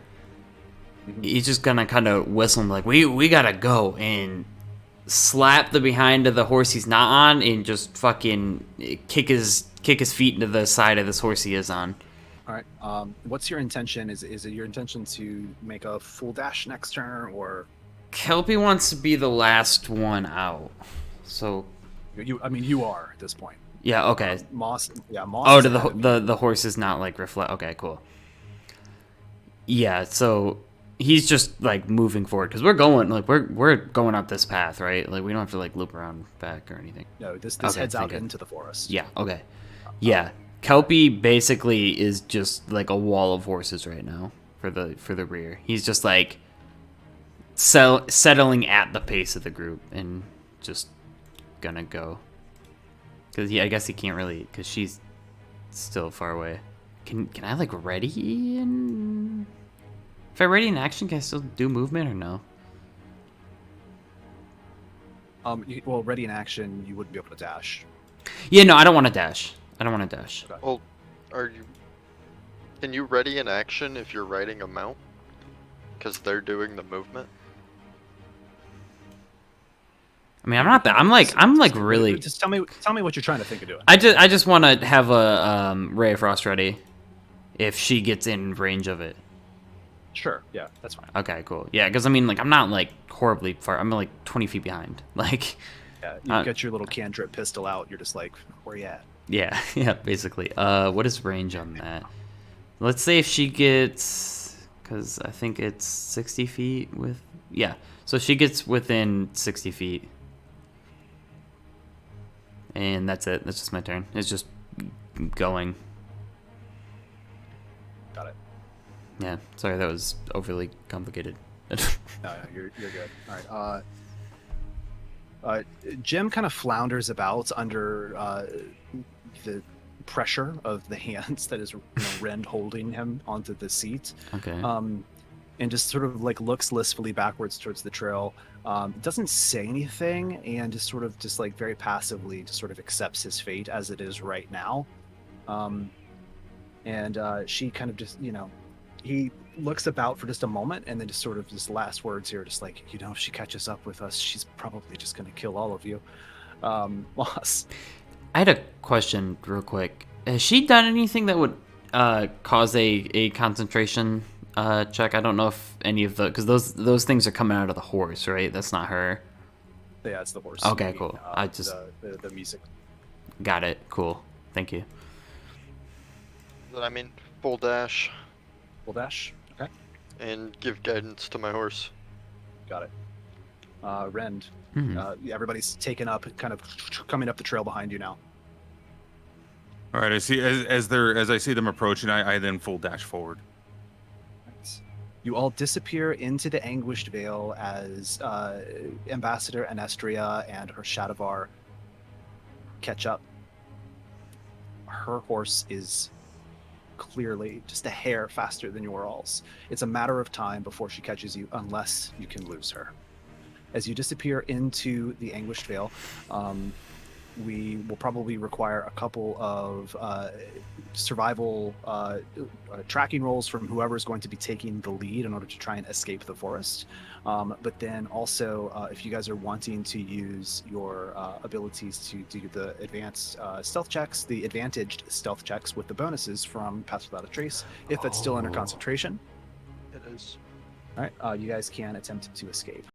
He's just gonna kind of whistle him like, we gotta go, and slap the behind of the horse he's not on, and just fucking kick his feet into the side of this horse he is on. All right. What's your intention? Is it your intention to make a full dash next turn, or Kelpie wants to be the last one out. So you are at this point. yeah, okay. Moss. Oh, is to ahead of you. the horse is not like reflect. Okay, cool. Yeah, so he's just like moving forward because we're going up this path, right? Like we don't have to like loop around back or anything. No, this Okay, heads out thank you. into the forest. Yeah. Okay. Yeah. Kelpie basically is just like a wall of horses right now for the rear. He's just like settling at the pace of the group and just gonna go. Because I guess he can't really, because she's still far away. Can I like ready in? If I ready in action, can I still do movement or no? Well, ready in action, you wouldn't be able to dash. Yeah, no, I don't want to dash. I don't want to dash. Okay. Well, can you ready in action if you're riding a mount? Because they're doing the movement. I mean, I'm not that. I'm like really. Just tell me what you're trying to think of doing. I just want to have a Ray of Frost ready, if she gets in range of it. Sure. Yeah, that's fine. Okay, cool. Yeah, because I mean, like, I'm not like horribly far. I'm like 20 feet behind. Like, Yeah, you get your little cantrip pistol out. You're just like, where you at? yeah, yeah, basically. What is range on that? Let's say if she gets, because I think it's 60 feet with. Yeah, so she gets within 60 feet. And that's it. That's just my turn. It's just going. Got it. Yeah, sorry, that was overly complicated. No, you're good. All right. Jim kind of flounders about under the pressure of the hands that is Rend holding him onto the seat. Okay. And just sort of like looks listfully backwards towards the trail. Doesn't say anything, and just sort of just like very passively just sort of accepts his fate as it is right now. And she kind of just, he looks about for just a moment, and then just sort of his last words here, just like, if she catches up with us, she's probably just going to kill all of you. Moss. I had a question real quick. Has she done anything that would cause a concentration check? I don't know if any of the, because those things are coming out of the horse, right? That's not her. Yeah, it's the horse. Okay, cool. I just the music. got it. Cool. Thank you. Then I mean, full dash Full dash. Okay, and give guidance to my horse. got it. Rend. Mhm. Everybody's taken up, kind of coming up the trail behind you now. All right, I see. As I see them approaching, I then full dash forward. You all disappear into the Anguished Vale as Ambassador Anestria and her Shadowvar catch up. Her horse is clearly just a hair faster than your alls. It's a matter of time before she catches you, unless you can lose her. As you disappear into the Anguished Vale, we will probably require a couple of survival tracking rolls from whoever is going to be taking the lead in order to try and escape the forest. But then also, if you guys are wanting to use your abilities to do the advanced stealth checks, the advantaged stealth checks with the bonuses from Pass Without a Trace, if it's still under concentration. It is. All right, you guys can attempt to escape.